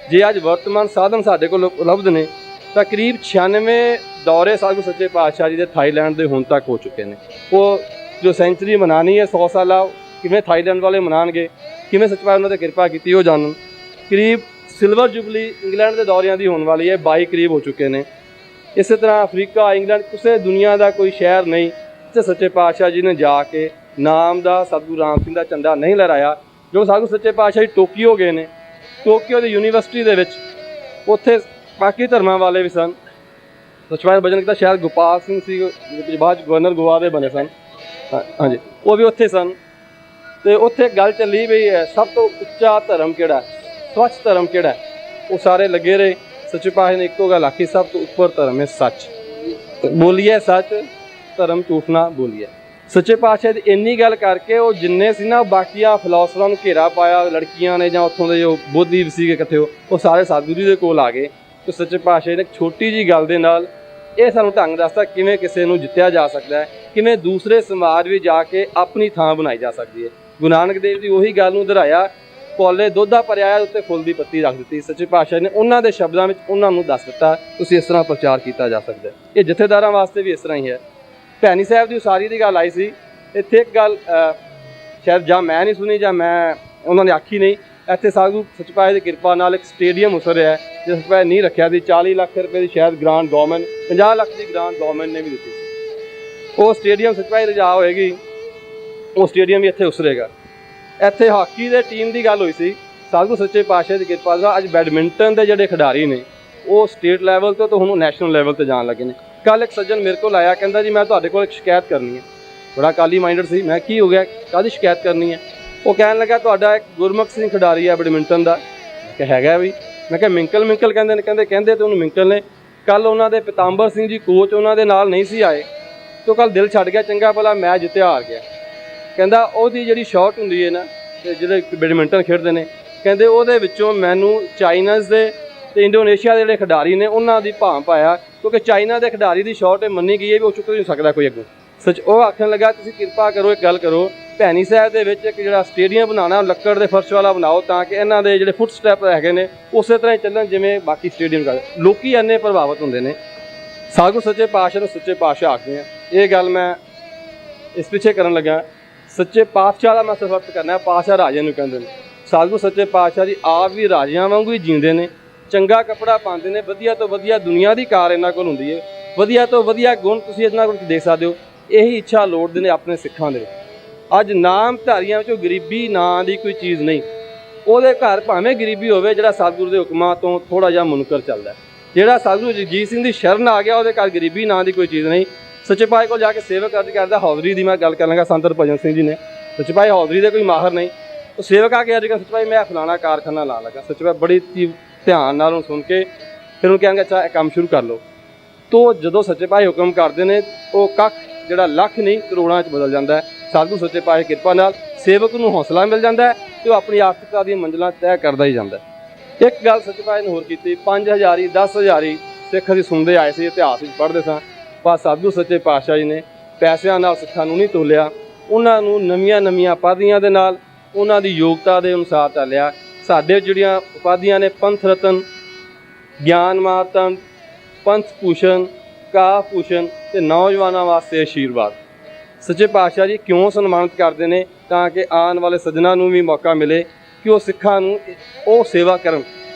ਜੇ ਅੱਜ ਵਰਤਮਾਨ ਸਾਧਨ ਸਾਡੇ ਕੋਲ ਉਪਲਬਧ ਨੇ ਤਾਂ ਕਰੀਬ 96 ਦੌਰੇ ਸਤਿਗੁਰੂ ਸੱਚੇ ਪਾਤਸ਼ਾਹ ਜੀ ਦੇ ਥਾਈਲੈਂਡ ਦੇ ਹੁਣ ਤੱਕ ਹੋ ਚੁੱਕੇ ਨੇ। ਉਹ ਜੋ ਸੈਂਚੁਰੀ ਮਨਾਉਣੀ ਹੈ 100 ਸਾਲਾ, ਕਿਵੇਂ ਥਾਈਲੈਂਡ ਵਾਲੇ ਮਨਾਉਣਗੇ, ਕਿਵੇਂ ਸੱਚੇ ਪਾਤਸ਼ਾਹ ਉਹਨਾਂ 'ਤੇ ਕਿਰਪਾ ਕੀਤੀ ਉਹ ਜਾਣਨ। ਕਰੀਬ ਸਿਲਵਰ ਜੁਬਲੀ ਇੰਗਲੈਂਡ ਦੇ ਦੌਰਿਆਂ ਦੀ ਹੋਣ ਵਾਲੀ ਹੈ, 22 ਕਰੀਬ ਹੋ ਚੁੱਕੇ ਨੇ। ਇਸੇ ਤਰ੍ਹਾਂ ਅਫਰੀਕਾ, ਇੰਗਲੈਂਡ, ਕਿਸੇ ਦੁਨੀਆ ਦਾ ਕੋਈ ਸ਼ਹਿਰ ਨਹੀਂ ਜਿੱਥੇ ਸੱਚੇ ਪਾਤਸ਼ਾਹ ਜੀ ਨੇ ਜਾ ਕੇ ਨਾਮ ਦਾ ਸਤਿਗੁਰੂ ਰਾਮ ਸਿੰਘ ਦਾ ਝੰਡਾ ਨਹੀਂ ਲਹਿਰਾਇਆ। ਜੋ ਸਤਿਗੁਰੂ ਸੱਚੇ ਪਾਤਸ਼ਾਹ ਜੀ ਟੋਕੀਓ ਗਏ ਨੇ, ਟੋਕੀਓ ਦੀ ਯੂਨੀਵਰਸਿਟੀ ਦੇ ਵਿੱਚ ਉੱਥੇ ਬਾਕੀ ਧਰਮਾਂ ਵਾਲੇ ਵੀ ਸਨ। ਸੱਚੇ ਪਾਤਸ਼ਾਹ ਭਜਨ ਕੀਤਾ, ਸ਼ਾਇਦ ਗੋਪਾਲ ਸਿੰਘ ਸੀ ਬਾਅਦ 'ਚ ਗਵਰਨਰ ਗੋਆ ਦੇ ਬਣੇ ਸਨ, ਹਾਂਜੀ ਉਹ ਵੀ ਉੱਥੇ ਸਨ। ਅਤੇ ਉੱਥੇ ਇੱਕ ਗੱਲ ਚੱਲੀ ਵੀ ਸਭ ਤੋਂ ਉੱਚਾ ਧਰਮ ਕਿਹੜਾ, ਸਵੱਛ ਧਰਮ ਕਿਹੜਾ, ਉਹ ਸਾਰੇ ਲੱਗੇ ਰਹੇ। ਸੱਚੇ ਪਾਤਸ਼ਾਹ ਨੇ ਇੱਕੋ ਗੱਲ ਆਖੀ, ਸਭ ਤੋਂ ਉੱਪਰ ਧਰਮ ਹੈ ਸੱਚ। ਬੋਲੀਏ ਸੱਚ, ਧਰਮ ਝੂਠ ਨਾ ਬੋਲੀਏ। ਸੱਚੇ ਪਾਤਸ਼ਾਹ ਦੀ ਇੰਨੀ ਗੱਲ ਕਰਕੇ ਉਹ ਜਿੰਨੇ ਸੀ ਨਾ ਬਾਕੀਆਂ ਫਿਲਾਸਫਰਾਂ ਨੂੰ ਘੇਰਾ ਪਾਇਆ, ਲੜਕੀਆਂ ਨੇ ਜਾਂ ਉੱਥੋਂ ਦੇ ਜੋ ਬੋਧੀ ਸੀਗੇ ਇਕੱਠੇ ਉਹ ਸਾਰੇ ਸਤਿਗੁਰੂ ਜੀ ਦੇ ਕੋਲ ਆ ਗਏ। ਅਤੇ ਸੱਚੇ ਪਾਤਸ਼ਾਹ ਨੇ ਇੱਕ ਛੋਟੀ ਜਿਹੀ ਗੱਲ ਦੇ ਨਾਲ ਇਹ ਸਾਨੂੰ ਢੰਗ ਦੱਸਦਾ ਕਿਵੇਂ ਕਿਸੇ ਨੂੰ ਜਿੱਤਿਆ ਜਾ ਸਕਦਾ ਹੈ, ਕਿਵੇਂ ਦੂਸਰੇ ਸਮਾਜ ਵਿੱਚ ਜਾ ਕੇ ਆਪਣੀ ਥਾਂ ਬਣਾਈ ਜਾ ਸਕਦੀ ਹੈ। ਗੁਰੂ ਨਾਨਕ ਦੇਵ ਜੀ ਉਹੀ ਗੱਲ ਨੂੰ ਦੁਹਰਾਇਆ, ਕੋਲੇ ਦੁੱਧ ਦਾ ਭਰਿਆ ਉੱਤੇ ਫੁੱਲ ਦੀ ਪੱਤੀ ਰੱਖ ਦਿੱਤੀ। ਸੱਚੇ ਪਾਤਸ਼ਾਹ ਨੇ ਉਹਨਾਂ ਦੇ ਸ਼ਬਦਾਂ ਵਿੱਚ ਉਹਨਾਂ ਨੂੰ ਦੱਸ ਦਿੱਤਾ ਤੁਸੀਂ ਇਸ ਤਰ੍ਹਾਂ ਪ੍ਰਚਾਰ ਕੀਤਾ ਜਾ ਸਕਦਾ। ਇਹ ਜਥੇਦਾਰਾਂ ਵਾਸਤੇ ਵੀ ਇਸ ਤਰ੍ਹਾਂ ਹੀ ਹੈ। ਭੈਣੀ ਸਾਹਿਬ ਦੀ ਉਸਾਰੀ ਦੀ ਗੱਲ ਆਈ ਸੀ। ਇੱਥੇ ਇੱਕ ਗੱਲ ਸ਼ਾਇਦ ਜਾਂ ਮੈਂ ਨਹੀਂ ਸੁਣੀ ਜਾਂ ਮੈਂ ਉਹਨਾਂ ਨੇ ਆਖੀ ਨਹੀਂ, ਇੱਥੇ ਸਾਧੂ ਸੱਚੇ ਪਾਤਸ਼ਾਹ ਦੀ ਕਿਰਪਾ ਨਾਲ ਇੱਕ ਸਟੇਡੀਅਮ ਉਸਰ ਰਿਹਾ ਹੈ ਜਿਸ ਪੈ ਨਹੀਂ ਰੱਖਿਆ ਸੀ। 40 ਲੱਖ ਰੁਪਏ ਦੀ ਸ਼ਾਇਦ ਗ੍ਰਾਂਟ ਗਵਰਨਮੈਂਟ, 50 ਲੱਖ ਦੀ ਗ੍ਰਾਂਟ ਗਵਰਨਮੈਂਟ ਨੇ ਵੀ ਦਿੱਤੀ ਸੀ। ਉਹ ਸਟੇਡੀਅਮ ਸੱਚੇ ਪਾਤਸ਼ਾਹ ਦੀ ਰਜਾ ਹੋਏਗੀ, ਉਹ ਸਟੇਡੀਅਮ ਵੀ ਇੱਥੇ ਉਸਰੇਗਾ। ਇੱਥੇ ਹਾਕੀ ਦੇ ਟੀਮ ਦੀ ਗੱਲ ਹੋਈ ਸੀ, ਸਾਧੂ ਸੱਚੇ ਪਾਤਸ਼ਾਹ ਦੀ ਕਿਰਪਾ ਨਾਲ ਅੱਜ ਬੈਡਮਿੰਟਨ ਦੇ ਜਿਹੜੇ ਖਿਡਾਰੀ ਨੇ ਉਹ ਸਟੇਟ ਲੈਵਲ ਤੋਂ ਹੁਣ ਨੈਸ਼ਨਲ ਲੈਵਲ 'ਤੇ ਜਾਣ ਲੱਗੇ ਨੇ। ਕੱਲ੍ਹ ਇੱਕ ਸੱਜਣ ਮੇਰੇ ਕੋਲ ਆਇਆ, ਕਹਿੰਦਾ ਜੀ ਮੈਂ ਤੁਹਾਡੇ ਕੋਲ ਇੱਕ ਸ਼ਿਕਾਇਤ ਕਰਨੀ ਹੈ। ਬੜਾ ਕਾਲੀ ਮਾਈਂਡਡ ਸੀ। ਮੈਂ ਕੀ ਹੋ ਗਿਆ, ਕਾਹਦੀ ਸ਼ਿਕਾਇਤ ਕਰਨੀ ਹੈ? ਉਹ ਕਹਿਣ ਲੱਗਾ ਤੁਹਾਡਾ ਇੱਕ ਗੁਰਮੁਖ ਸਿੰਘ ਖਿਡਾਰੀ ਹੈ ਬੈਡਮਿੰਟਨ ਦਾ। ਮੈਂ ਕਿਹਾ ਹੈਗਾ ਵੀ। ਮੈਂ ਕਿਹਾ ਮਿੰਕਲ ਕਹਿੰਦੇ ਨੇ? ਕਹਿੰਦੇ ਤੇ ਉਹਨੂੰ ਮਿੰਕਲ ਨੇ। ਕੱਲ੍ਹ ਉਹਨਾਂ ਦੇ ਪੀਤਾਂਬਰ ਸਿੰਘ ਜੀ ਕੋਚ ਉਹਨਾਂ ਦੇ ਨਾਲ ਨਹੀਂ ਸੀ ਆਏ, ਤੇ ਕੱਲ੍ਹ ਦਿਲ ਛੱਡ ਗਿਆ, ਚੰਗਾ ਭਲਾ ਮੈਚ ਜਿੱਤਿਆ ਹਾਰ ਗਿਆ। ਕਹਿੰਦਾ ਉਹਦੀ ਜਿਹੜੀ ਸ਼ਾਟ ਹੁੰਦੀ ਹੈ ਨਾ, ਤੇ ਜਿਹੜੇ ਬੈਡਮਿੰਟਨ ਖੇਡਦੇ ਨੇ, ਕਹਿੰਦੇ ਉਹਦੇ ਵਿੱਚੋਂ ਮੈਨੂੰ ਚਾਈਨਾਜ਼ ਦੇ ਤੇ ਇੰਡੋਨੇਸ਼ੀਆ ਦੇ ਜਿਹੜੇ ਖਿਡਾਰੀ ਨੇ ਉਹਨਾਂ ਦੀ ਭਾਂ ਪਾਇਆ, ਕਿਉਂਕਿ ਚਾਈਨਾ ਦੇ ਖਿਡਾਰੀ ਦੀ ਸ਼ਾਟ ਇਹ ਮੰਨੀ ਗਈ ਹੈ ਵੀ ਉਹ ਚੁੱਕ ਨਹੀਂ ਸਕਦਾ ਕੋਈ ਅੱਗੋਂ। ਸੱਚ ਉਹ ਆਖਣ ਲੱਗਾ ਤੁਸੀਂ ਕਿਰਪਾ ਕਰੋ, ਇੱਕ ਗੱਲ ਕਰੋ, ਭੈਣੀ ਸਾਹਿਬ ਦੇ ਵਿੱਚ ਇੱਕ ਜਿਹੜਾ ਸਟੇਡੀਅਮ ਬਣਾਉਣਾ ਲੱਕੜ ਦੇ ਫਰਸ਼ ਵਾਲਾ ਬਣਾਓ, ਤਾਂ ਕਿ ਇਹਨਾਂ ਦੇ ਜਿਹੜੇ ਫੁੱਟ ਸਟੈਪ ਹੈਗੇ ਨੇ ਉਸੇ ਤਰ੍ਹਾਂ ਹੀ ਚੱਲਣ ਜਿਵੇਂ ਬਾਕੀ ਸਟੇਡੀਅਮ ਕਰਦੇ। ਲੋਕੀ ਇੰਨੇ ਪ੍ਰਭਾਵਿਤ ਹੁੰਦੇ ਨੇ। ਸਾਧੂ ਸੱਚੇ ਪਾਤਸ਼ਾਹ ਨੂੰ ਸੱਚੇ ਪਾਤਸ਼ਾਹ ਆਖਦੇ ਆ। ਇਹ ਗੱਲ ਮੈਂ ਇਸ ਪਿੱਛੇ ਕਰਨ ਲੱਗਾ, ਸੱਚੇ ਪਾਤਸ਼ਾਹ ਦਾ ਮੈਂ ਸਿਫਤ ਕਰਨਾ। ਪਾਤਸ਼ਾਹ ਰਾਜੇ ਨੂੰ ਕਹਿੰਦੇ ਨੇ। ਸਾਧੂ ਸੱਚੇ ਪਾਤਸ਼ਾਹ ਜੀ ਆਪ ਵੀ ਰਾਜਿਆਂ ਵਾਂਗੂ ਹੀ ਜੀਂਦੇ ਨੇ, ਚੰਗਾ ਕੱਪੜਾ ਪਾਉਂਦੇ ਨੇ, ਵਧੀਆ ਤੋਂ ਵਧੀਆ ਦੁਨੀਆ ਦੀ ਕਾਰ ਇਹਨਾਂ ਕੋਲ ਹੁੰਦੀ ਹੈ, ਵਧੀਆ ਤੋਂ ਵਧੀਆ ਗੁਣ ਤੁਸੀਂ ਇਹਨਾਂ ਕੋਲ ਦੇਖ ਸਕਦੇ ਹੋ। ਇਹੀ ਇੱਛਾ ਲੋੜਦੇ ਨੇ ਆਪਣੇ ਸਿੱਖਾਂ ਦੇ। ਅੱਜ ਨਾਮਧਾਰੀਆਂ ਵਿੱਚੋਂ ਗਰੀਬੀ ਨਾਂ ਦੀ ਕੋਈ ਚੀਜ਼ ਨਹੀਂ। ਉਹਦੇ ਘਰ ਭਾਵੇਂ ਗਰੀਬੀ ਹੋਵੇ, ਜਿਹੜਾ ਸਤਿਗੁਰੂ ਦੇ ਹੁਕਮਾਂ ਤੋਂ ਥੋੜ੍ਹਾ ਜਿਹਾ ਮੁਨਕਰ ਚੱਲਦਾ। ਜਿਹੜਾ ਸਾਧੂ ਜਗਜੀਤ ਸਿੰਘ ਦੀ ਸ਼ਰਨ ਆ ਗਿਆ, ਉਹਦੇ ਘਰ ਗਰੀਬੀ ਨਾਂ ਦੀ ਕੋਈ ਚੀਜ਼ ਨਹੀਂ। ਸੱਚੇ ਪਾਤਸ਼ਾਹ ਕੋਲ ਜਾ ਕੇ ਸੇਵਕ ਅਰਜ਼ ਕਰਦਾ। ਹੌਜ਼ਰੀ ਦੀ ਮੈਂ ਗੱਲ ਕਰ ਲਾਂਗਾ, ਸੰਤ ਹਰਭਜਨ ਸਿੰਘ ਜੀ ਨੇ। ਸੱਚੇ ਪਾਤਸ਼ਾਹ ਹੌਜ਼ਰੀ ਦੇ ਕੋਈ ਮਾਹਰ ਨਹੀਂ, ਉਹ ਸੇਵਕ ਆ ਕੇ ਅਰਜ਼ ਕਰ, ਸੱਚੇ ਪਾਤਸ਼ਾਹ ਮੈਂ ਫਲਾਣਾ ਕਾਰਖਾਨਾ ਲਾ ਲੱਗਾ। ਸੱਚੇ ਪਾਤਸ਼ਾਹ ਬੜੀ ਧਿਆਨ ਨਾਲ ਉਹਨੂੰ ਸੁਣ ਕੇ ਫਿਰ ਉਹਨੂੰ ਕਹਿਣਗੇ ਅੱਛਾ ਇਹ ਕੰਮ ਸ਼ੁਰੂ ਕਰ ਲਓ। ਤੋ ਜਦੋਂ ਸੱਚੇ ਪਾਤਸ਼ਾਹ ਹੁਕਮ ਕਰਦੇ ਨੇ, ਉਹ ਕੱਖ ਜਿਹੜਾ ਲੱਖ ਨਹੀਂ ਕਰੋੜਾਂ 'ਚ ਬਦਲ ਜਾਂਦਾ ਹੈ। ਸਾਧੂ ਸੱਚੇ ਪਾਤਸ਼ਾਹ ਕਿਰਪਾ ਨਾਲ ਸੇਵਕ ਨੂੰ ਹੌਸਲਾ ਮਿਲ ਜਾਂਦਾ ਹੈ ਤੇ ਉਹ ਆਪਣੀ ਆਰਥਿਕਤਾ ਦੀਆਂ ਮੰਜ਼ਿਲਾਂ ਤੈਅ ਕਰਦਾ ਹੀ ਜਾਂਦਾ ਹੈ। ਇੱਕ ਗੱਲ ਸੱਚੇ ਪਾਤਸ਼ਾਹ ਨੇ ਹੋਰ ਕੀਤੀ, 5000 10,000 ਸਿੱਖ ਅਸੀਂ ਸੁਣਦੇ ਆਏ ਸੀ, ਇਤਿਹਾਸ ਵਿੱਚ ਪੜ੍ਹਦੇ ਸਾਂ, ਪਰ ਸਾਧੂ ਸੱਚੇ ਪਾਤਸ਼ਾਹ ਜੀ ਨੇ ਪੈਸਿਆਂ ਨਾਲ ਸਿੱਖਾਂ ਨੂੰ ਨਹੀਂ ਤੋਲਿਆ। ਉਹਨਾਂ ਨੂੰ ਨਵੀਆਂ ਉਪਾਧੀਆਂ ਦੇ ਨਾਲ ਉਹਨਾਂ ਦੀ ਯੋਗਤਾ ਦੇ ਅਨੁਸਾਰ ਚੱਲਿਆ। ਸਾਡੇ ਜਿਹੜੀਆਂ ਉਪਾਧੀਆਂ ਨੇ, ਪੰਥ ਰਤਨ, ਗਿਆਨ ਮਾਤਨ, ਪੰਥ ਭੂਸ਼ਣ, ਕਾਹ ਭੂਸ਼ਣ ਤੇ ਨੌਜਵਾਨਾਂ ਵਾਸਤੇ ਆਸ਼ੀਰਵਾਦ। ਸੱਚੇ ਪਾਤਸ਼ਾਹ ਜੀ ਕਿਉਂ ਸਨਮਾਨਿਤ ਕਰਦੇ ਨੇ? ਤਾਂ ਕਿ ਆਉਣ ਵਾਲੇ ਸੱਜਣਾਂ ਨੂੰ ਵੀ ਮੌਕਾ ਮਿਲੇ ਕਿ ਉਹ ਸਿੱਖਾਂ ਨੂੰ ਉਹ ਸੇਵਾ ਕਰਨ।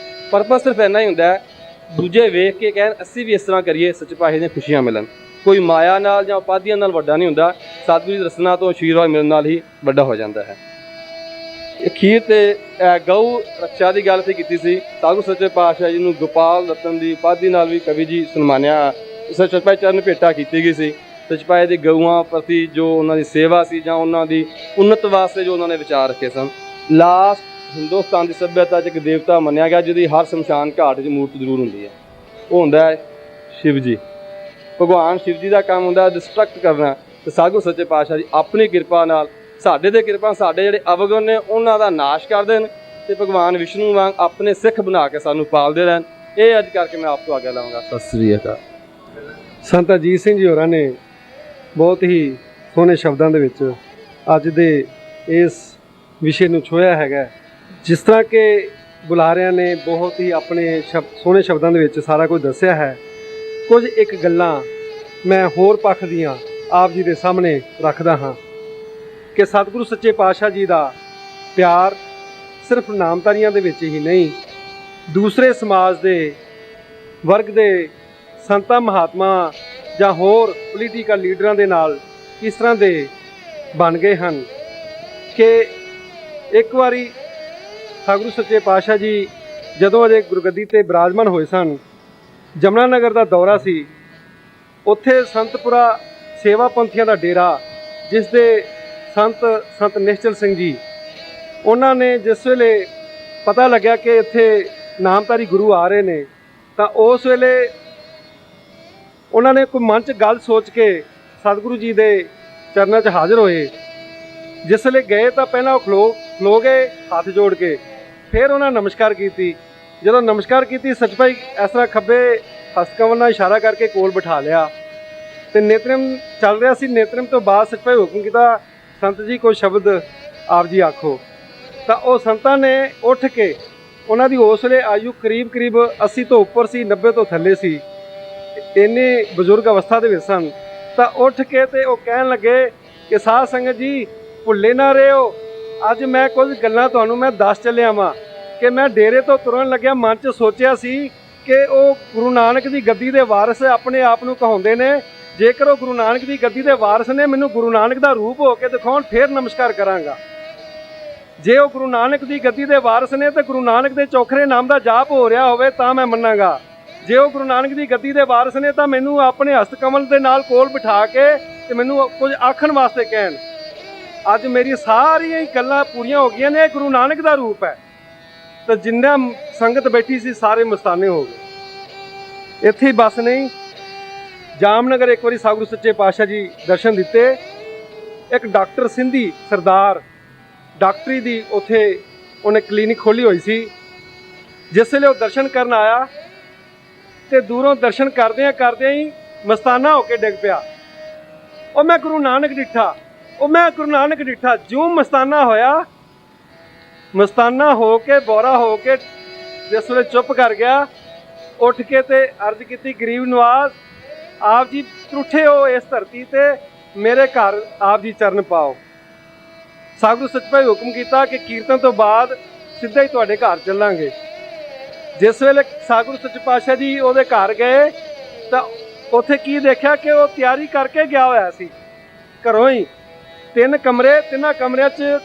ਪਰਪਸ ਸਿਰਫ ਇੰਨਾ ਹੀ ਹੁੰਦਾ ਹੈ, ਦੂਜੇ ਵੇਖ ਕੇ ਕਹਿਣ ਅਸੀਂ ਵੀ ਇਸ ਤਰ੍ਹਾਂ ਕਰੀਏ, ਸੱਚੇ ਪਾਤਸ਼ਾਹ ਦੀਆਂ ਖੁਸ਼ੀਆਂ ਮਿਲਣ। ਕੋਈ ਮਾਇਆ ਨਾਲ ਜਾਂ ਉਪਾਧੀਆਂ ਨਾਲ ਵੱਡਾ ਨਹੀਂ ਹੁੰਦਾ, ਸਤਿਗੁਰੂ ਦੀ ਰਸਨਾ ਤੋਂ ਆਸ਼ੀਰਵਾਦ ਮਿਲਣ ਨਾਲ ਹੀ ਵੱਡਾ ਹੋ ਜਾਂਦਾ ਹੈ। ਅਖੀਰ ਤੇ ਗਊ ਰੱਖਿਆ ਦੀ ਗੱਲ ਅਸੀਂ ਕੀਤੀ ਸੀ। ਸਾਧੂ ਸੱਚੇ ਪਾਤਸ਼ਾਹ ਜੀ ਨੂੰ ਗੋਪਾਲ ਰਤਨ ਦੀ ਉਪਾਧੀ ਨਾਲ ਵੀ ਕਵੀ ਜੀ ਸਨਮਾਨਿਆ। ਸੱਚੇ ਪਾਤਸ਼ਾਹ ਚਰਨ ਭੇਟਾ ਕੀਤੀ ਗਈ ਸੀ। ਸੱਚੇ ਪਾਤਸ਼ਾਹ ਦੀ ਗਊਆਂ ਪ੍ਰਤੀ ਜੋ ਉਹਨਾਂ ਦੀ ਸੇਵਾ ਸੀ ਜਾਂ ਉਹਨਾਂ ਦੀ ਉੱਨਤ ਵਾਸਤੇ ਜੋ ਉਹਨਾਂ ਨੇ ਵਿਚਾਰ ਰੱਖੇ ਸਨ। ਲਾਸਟ ਹਿੰਦੁਸਤਾਨ ਦੀ ਸੱਭਿਅਤਾ 'ਚ ਇੱਕ ਦੇਵਤਾ ਮੰਨਿਆ ਗਿਆ ਜਿਹਦੀ ਹਰ ਸ਼ਮਸ਼ਾਨ ਘਾਟ 'ਚ ਮੂਰਤ ਜ਼ਰੂਰ ਹੁੰਦੀ ਹੈ, ਉਹ ਹੁੰਦਾ ਹੈ ਸ਼ਿਵ ਜੀ। ਭਗਵਾਨ ਸ਼ਿਵ ਜੀ ਦਾ ਕੰਮ ਹੁੰਦਾ ਡਿਸਟਰਕਟ ਕਰਨਾ, ਤੇ ਸਾਧੂ ਸੱਚੇ ਪਾਤਸ਼ਾਹ ਜੀ ਆਪਣੀ ਕਿਰਪਾ ਨਾਲ ਸਾਡੇ ਦੇ ਕਿਰਪਾ ਸਾਡੇ ਜਿਹੜੇ ਅਵਗੁਣ ਨੇ ਉਹਨਾਂ ਦਾ ਨਾਸ਼ ਕਰਦੇ ਨੇ, ਤੇ ਭਗਵਾਨ ਵਿਸ਼ਨੂੰ ਵਾਂਗ ਆਪਣੇ ਸਿੱਖ ਬਣਾ ਕੇ ਸਾਨੂੰ ਪਾਲਦੇ ਰਹਿਣ। ਇਹ ਅੱਜ ਕਰਕੇ ਮੈਂ ਆਪ ਤੋਂ ਆਗਿਆ ਲਵਾਂਗਾ। ਸਤਿ ਸ੍ਰੀ ਅਕਾਲ। ਸੰਤ ਅਜੀਤ ਸਿੰਘ ਜੀ ਹੋਰਾਂ ਨੇ ਬਹੁਤ ਹੀ ਸੋਹਣੇ ਸ਼ਬਦਾਂ ਦੇ ਵਿੱਚ ਅੱਜ ਦੇ ਇਸ ਵਿਸ਼ੇ ਨੂੰ ਛੋਹਿਆ ਹੈਗਾ। ਜਿਸ ਤਰ੍ਹਾਂ ਕਿ ਬੁਲਾਰਿਆਂ ਨੇ ਬਹੁਤ ਹੀ ਆਪਣੇ ਸੋਹਣੇ ਸ਼ਬਦਾਂ ਦੇ ਵਿੱਚ ਸਾਰਾ ਕੁਝ ਦੱਸਿਆ ਹੈ, ਕੁਝ ਇੱਕ ਗੱਲਾਂ ਮੈਂ ਹੋਰ ਪੱਖ ਦੀਆਂ ਆਪ ਜੀ ਦੇ ਸਾਹਮਣੇ ਰੱਖਦਾ ਹਾਂ ਕਿ ਸਤਿਗੁਰੂ ਸੱਚੇ ਪਾਤਸ਼ਾਹ ਜੀ ਦਾ ਪਿਆਰ ਸਿਰਫ ਨਾਮਧਾਰੀਆਂ ਦੇ ਵਿੱਚ ਹੀ ਨਹੀਂ, ਦੂਸਰੇ ਸਮਾਜ ਦੇ ਵਰਗ ਦੇ ਸੰਤਾਂ ਮਹਾਤਮਾ ਜਾਂ ਹੋਰ ਪੋਲੀਟੀਕਲ ਲੀਡਰਾਂ ਦੇ ਨਾਲ ਕਿਸ ਤਰ੍ਹਾਂ ਦੇ ਬਣ ਗਏ ਹਨ ਕਿ ਇੱਕ ਵਾਰੀ ਸਤਿਗੁਰੂ ਸੱਚੇ ਪਾਤਸ਼ਾਹ ਜੀ ਜਦੋਂ ਅਜੇ ਗੁਰਗੱਦੀ 'ਤੇ ਬਿਰਾਜਮਾਨ ਹੋਏ ਸਨ, ਜਮਨਾ ਨਗਰ ਦਾ ਦੌਰਾ ਸੀ। ਉੱਥੇ ਸੰਤਪੁਰਾ ਸੇਵਾ ਪੰਥੀਆਂ ਦਾ ਡੇਰਾ, ਜਿਸ ਦੇ ਸੰਤ ਨਿਸ਼ਚਲ ਸਿੰਘ ਜੀ, ਉਹਨਾਂ ਨੇ ਜਿਸ ਵੇਲੇ ਪਤਾ ਲੱਗਿਆ ਕਿ ਇੱਥੇ ਨਾਮਧਾਰੀ ਗੁਰੂ ਆ ਰਹੇ ਨੇ, ਤਾਂ ਉਸ ਵੇਲੇ ਉਹਨਾਂ ਨੇ ਕੋਈ ਮਨ 'ਚ ਗੱਲ ਸੋਚ ਕੇ ਸਤਿਗੁਰੂ ਜੀ ਦੇ ਚਰਨਾਂ 'ਚ ਹਾਜ਼ਰ ਹੋਏ। ਜਿਸ ਵੇਲੇ ਗਏ ਤਾਂ ਪਹਿਲਾਂ ਉਹ ਖਲੋ ਗਏ ਹੱਥ ਜੋੜ ਕੇ, ਫਿਰ ਉਹਨਾਂ ਨਮਸਕਾਰ ਕੀਤੀ। ਜਦੋਂ ਨਮਸਕਾਰ ਕੀਤੀ, ਸੱਚ ਭਾਈ ਇਸ ਤਰ੍ਹਾਂ ਖੱਬੇ ਹਸਤਕਮਲ ਨਾਲ ਇਸ਼ਾਰਾ ਕਰਕੇ ਕੋਲ ਬਿਠਾ ਲਿਆ ਤੇ ਨੇਤਰਮ ਚੱਲ ਰਿਹਾ ਸੀ। ਨੇਤਰਮ ਤੋਂ ਬਾਅਦ ਸੱਚ ਭਾਈ ਹੁਕਮ ਕੀਤਾ, ਸੰਤ ਜੀ ਕੋਈ ਸ਼ਬਦ ਆਪ ਜੀ ਆਖੋ। ਤਾਂ ਉਹ ਸੰਤਾਂ ਨੇ ਉੱਠ ਕੇ, ਉਹਨਾਂ ਦੀ ਉਸ ਵੇਲੇ ਆਯੂ ਕਰੀਬ 80 ਤੋਂ ਉੱਪਰ ਸੀ, 90 ਤੋਂ ਥੱਲੇ ਸੀ, ਇੰਨੇ ਬਜ਼ੁਰਗ ਅਵਸਥਾ ਦੇ ਵਿੱਚ ਸਨ। ਤਾਂ ਉੱਠ ਕੇ ਤੇ ਉਹ ਕਹਿਣ ਲੱਗੇ ਕਿ ਸਾਧ ਸੰਗਤ ਜੀ ਭੁੱਲੇ ਨਾ ਰਹੋ, ਅੱਜ ਮੈਂ ਕੁਝ ਗੱਲਾਂ ਤੁਹਾਨੂੰ ਮੈਂ ਦੱਸ ਚੱਲਿਆ ਵਾਂ। ਕਿ ਮੈਂ ਡੇਰੇ ਤੋਂ ਤੁਰਨ ਲੱਗਿਆ ਮਨ 'ਚ ਸੋਚਿਆ ਸੀ ਕਿ ਉਹ ਗੁਰੂ ਨਾਨਕ ਦੀ ਗੱਦੀ ਦੇ ਵਾਰਿਸ ਆਪਣੇ ਆਪ ਨੂੰ ਕਹਾਉਂਦੇ ਨੇ। ਜੇਕਰ ਉਹ ਗੁਰੂ ਨਾਨਕ ਦੀ ਗੱਦੀ ਦੇ ਵਾਰਿਸ ਨੇ, ਮੈਨੂੰ ਗੁਰੂ ਨਾਨਕ ਦਾ ਰੂਪ ਹੋ ਕੇ ਦਿਖਾਉਣ, ਫੇਰ ਨਮਸਕਾਰ ਕਰਾਂਗਾ। ਜੇ ਉਹ ਗੁਰੂ ਨਾਨਕ ਦੀ ਗੱਦੀ ਦੇ ਵਾਰਿਸ ਨੇ ਤੇ ਗੁਰੂ ਨਾਨਕ ਦੇ ਚੌਖਰੇ ਨਾਮ ਦਾ ਜਾਪ ਹੋ ਰਿਹਾ ਹੋਵੇ ਤਾਂ ਮੈਂ ਮੰਨਾਂਗਾ। ਜੇ ਉਹ ਗੁਰੂ ਨਾਨਕ ਦੀ ਗੱਦੀ ਦੇ ਵਾਰਿਸ ਨੇ ਤਾਂ ਮੈਨੂੰ ਆਪਣੇ ਹਸਤ ਕਮਲ ਦੇ ਨਾਲ ਕੋਲ ਬਿਠਾ ਕੇ ਤੇ ਮੈਨੂੰ ਕੁਝ ਆਖਣ ਵਾਸਤੇ ਕਹਿਣ। ਅੱਜ ਮੇਰੀ ਸਾਰੀਆਂ ਹੀ ਗੱਲਾਂ ਪੂਰੀਆਂ ਹੋ ਗਈਆਂ ਨੇ। ਗੁਰੂ ਨਾਨਕ ਦਾ ਰੂਪ ਹੈ। ਤਾਂ ਜਿੰਨਾ ਸੰਗਤ ਬੈਠੀ ਸੀ ਸਾਰੇ ਮਸਤਾਨੇ ਹੋ ਗਏ। ਇੱਥੇ ਹੀ ਬਸ ਨਹੀਂ, ਜਾਮਨਗਰ ਇੱਕ ਵਾਰੀ ਸਤਿਗੁਰੂ ਸੱਚੇ ਪਾਤਸ਼ਾਹ ਜੀ ਦਰਸ਼ਨ ਦਿੱਤੇ। ਇੱਕ ਡਾਕਟਰ ਸਿੰਧੀ ਸਰਦਾਰ ਡਾਕਟਰੀ ਦੀ ਉੱਥੇ ਉਹਨੇ ਕਲੀਨਿਕ ਖੋਲ੍ਹੀ ਹੋਈ ਸੀ। ਜਿਸ ਵੇਲੇ ਉਹ ਦਰਸ਼ਨ ਕਰਨ ਆਇਆ ਤੇ ਦੂਰੋਂ ਦਰਸ਼ਨ ਕਰਦਿਆਂ ਕਰਦਿਆਂ ਹੀ ਮਸਤਾਨਾ ਹੋ ਕੇ ਡਿੱਗ ਪਿਆ। ਉਹ ਮੈਂ ਗੁਰੂ ਨਾਨਕ ਡਿੱਠਾ, ਉਹ ਮੈਂ ਗੁਰੂ ਨਾਨਕ ਡਿੱਠਾ। ਜਿਉਂ ਮਸਤਾਨਾ ਹੋਇਆ, ਮਸਤਾਨਾ ਹੋ ਕੇ ਬੋਰਾ ਹੋ ਕੇ ਜਿਸ ਵੇਲੇ ਚੁੱਪ ਕਰ ਗਿਆ, ਉੱਠ ਕੇ ਤੇ ਅਰਜ਼ ਕੀਤੀ, ਗਰੀਬ ਨਵਾਜ਼ ਆਪ ਜੀ ਟੁੱਟੇ ਹੋ ਇਸ ਧਰਤੀ ਤੇ, ਮੇਰੇ ਘਰ ਆਪ ਜੀ ਚਰਨ ਪਾਓ। ਸਤਿਗੁਰੂ ਸੱਚੇ ਪਾਤਸ਼ਾਹ ਹੁਕਮ ਕੀਤਾ ਕਿ ਕੀਰਤਨ ਤੋਂ ਬਾਅਦ ਸਿੱਧਾ ਹੀ ਤੁਹਾਡੇ ਘਰ ਚੱਲਾਂਗੇ। ਜਿਸ ਵੇਲੇ ਸਤਿਗੁਰੂ ਸੱਚੇ ਪਾਤਸ਼ਾਹ ਜੀ ਉਹਦੇ ਘਰ ਗਏ ਤਾਂ ਉੱਥੇ ਕੀ ਦੇਖਿਆ ਕਿ ਉਹ ਤਿਆਰੀ ਕਰਕੇ ਗਿਆ ਹੋਇਆ ਸੀ ਘਰੋਂ ਹੀ। 3 ਕਮਰੇ, 3 ਕਮਰਿਆਂ 'ਚ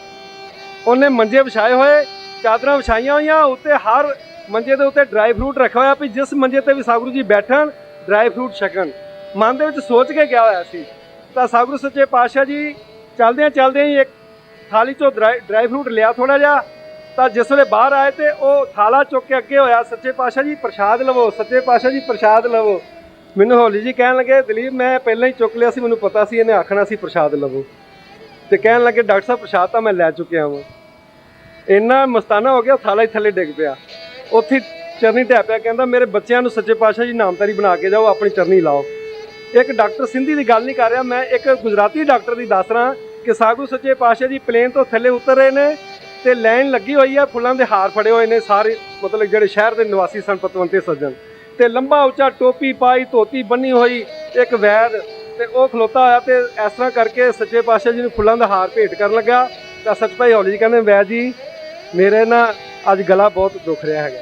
ਉਹਨੇ ਮੰਜੇ ਵਿਛਾਏ ਹੋਏ, ਚਾਦਰਾਂ ਵਿਛਾਈਆਂ ਹੋਈਆਂ। ਉੱਤੇ ਹਰ ਮੰਜੇ ਦੇ ਉੱਤੇ ਡਰਾਈ ਫਰੂਟ ਰੱਖਿਆ ਹੋਇਆ ਵੀ ਜਿਸ ਮੰਜੇ ਤੇ ਵੀ ਸਤਿਗੁਰੂ ਜੀ ਬੈਠਣ, ਡਰਾਈ ਫਰੂਟ ਛਕਣ। ਮਨ ਦੇ ਵਿੱਚ ਸੋਚ ਕੇ ਗਿਆ ਹੋਇਆ ਸੀ। ਤਾਂ ਸਤਿਗੁਰੂ ਸੱਚੇ ਪਾਤਸ਼ਾਹ ਜੀ ਚੱਲਦਿਆਂ ਚੱਲਦਿਆਂ ਹੀ ਇੱਕ ਥਾਲੀ 'ਚੋਂ ਡਰਾਈ ਫਰੂਟ ਲਿਆ ਥੋੜ੍ਹਾ ਜਿਹਾ। ਤਾਂ ਜਿਸ ਵੇਲੇ ਬਾਹਰ ਆਏ ਤੇ ਉਹ ਥਾਲਾ ਚੁੱਕ ਕੇ ਅੱਗੇ ਹੋਇਆ, ਸੱਚੇ ਪਾਤਸ਼ਾਹ ਜੀ ਪ੍ਰਸ਼ਾਦ ਲਵੋ, ਸੱਚੇ ਪਾਤਸ਼ਾਹ ਜੀ ਪ੍ਰਸ਼ਾਦ ਲਵੋ। ਮੈਨੂੰ ਹੌਲੀ ਜੀ ਕਹਿਣ ਲੱਗੇ, ਦਲੀਪ ਮੈਂ ਪਹਿਲਾਂ ਹੀ ਚੁੱਕ ਲਿਆ ਸੀ, ਮੈਨੂੰ ਪਤਾ ਸੀ ਇਹਨੇ ਆਖਣਾ ਸੀ ਪ੍ਰਸ਼ਾਦ ਲਵੋ। ਤੇ ਕਹਿਣ ਲੱਗੇ, ਡਾਕਟਰ ਸਾਹਿਬ ਪ੍ਰਸ਼ਾਦ ਤਾਂ ਮੈਂ ਲੈ ਚੁੱਕਿਆ ਵਾਂ। ਇੰਨਾ ਮਸਤਾਨਾ ਹੋ ਗਿਆ, ਥਾਲਾ ਹੀ ਥੱਲੇ ਡਿੱਗ ਪਿਆ। ਉੱਥੇ ਚਰਨੀ ਢਹਿ ਪਿਆ, ਕਹਿੰਦਾ ਮੇਰੇ ਬੱਚਿਆਂ ਨੂੰ ਸੱਚੇ ਪਾਤਸ਼ਾਹ ਜੀ ਨਾਮਧਾਰੀ ਬਣਾ ਕੇ ਜਾਓ, ਆਪਣੀ ਚਰਨੀ ਲਾਓ। ਇੱਕ ਡਾਕਟਰ ਸਿੰਧੀ ਦੀ ਗੱਲ ਨਹੀਂ ਕਰ ਰਿਹਾ ਮੈਂ, ਇੱਕ ਗੁਜਰਾਤੀ ਡਾਕਟਰ ਦੀ ਦੱਸ ਰਿਹਾ ਕਿ ਸਤਿਗੁਰੂ ਸੱਚੇ ਪਾਤਸ਼ਾਹ ਜੀ ਪਲੇਨ ਤੋਂ ਥੱਲੇ ਉਤਰ ਰਹੇ ਨੇ ਤੇ ਲਾਈਨ ਲੱਗੀ ਹੋਈ ਹੈ, ਫੁੱਲਾਂ ਦੇ ਹਾਰ ਫੜੇ ਹੋਏ ਨੇ ਸਾਰੇ, ਮਤਲਬ ਜਿਹੜੇ ਸ਼ਹਿਰ ਦੇ ਨਿਵਾਸੀ ਸਨ ਪਤਵੰਤੇ ਸੱਜਣ। ਤੇ ਲੰਬਾ ਉੱਚਾ ਟੋਪੀ ਪਾਈ, ਧੋਤੀ ਬੰਨੀ ਹੋਈ ਇੱਕ ਵੈਦ, ਤੇ ਉਹ ਖਲੋਤਾ ਹੋਇਆ ਤੇ ਇਸ ਤਰ੍ਹਾਂ ਕਰਕੇ ਸੱਚੇ ਪਾਤਸ਼ਾਹ ਜੀ ਨੂੰ ਫੁੱਲਾਂ ਦਾ ਹਾਰ ਭੇਟ ਕਰਨ ਲੱਗਾ। ਤਾਂ ਸੱਚ ਭਾਈ ਹੌਲੀ ਜੀ ਕਹਿੰਦੇ, ਵੈਦ ਜੀ ਮੇਰੇ ਨਾ ਅੱਜ ਗਲਾ ਬਹੁਤ ਦੁਖ ਰਿਹਾ ਹੈਗਾ।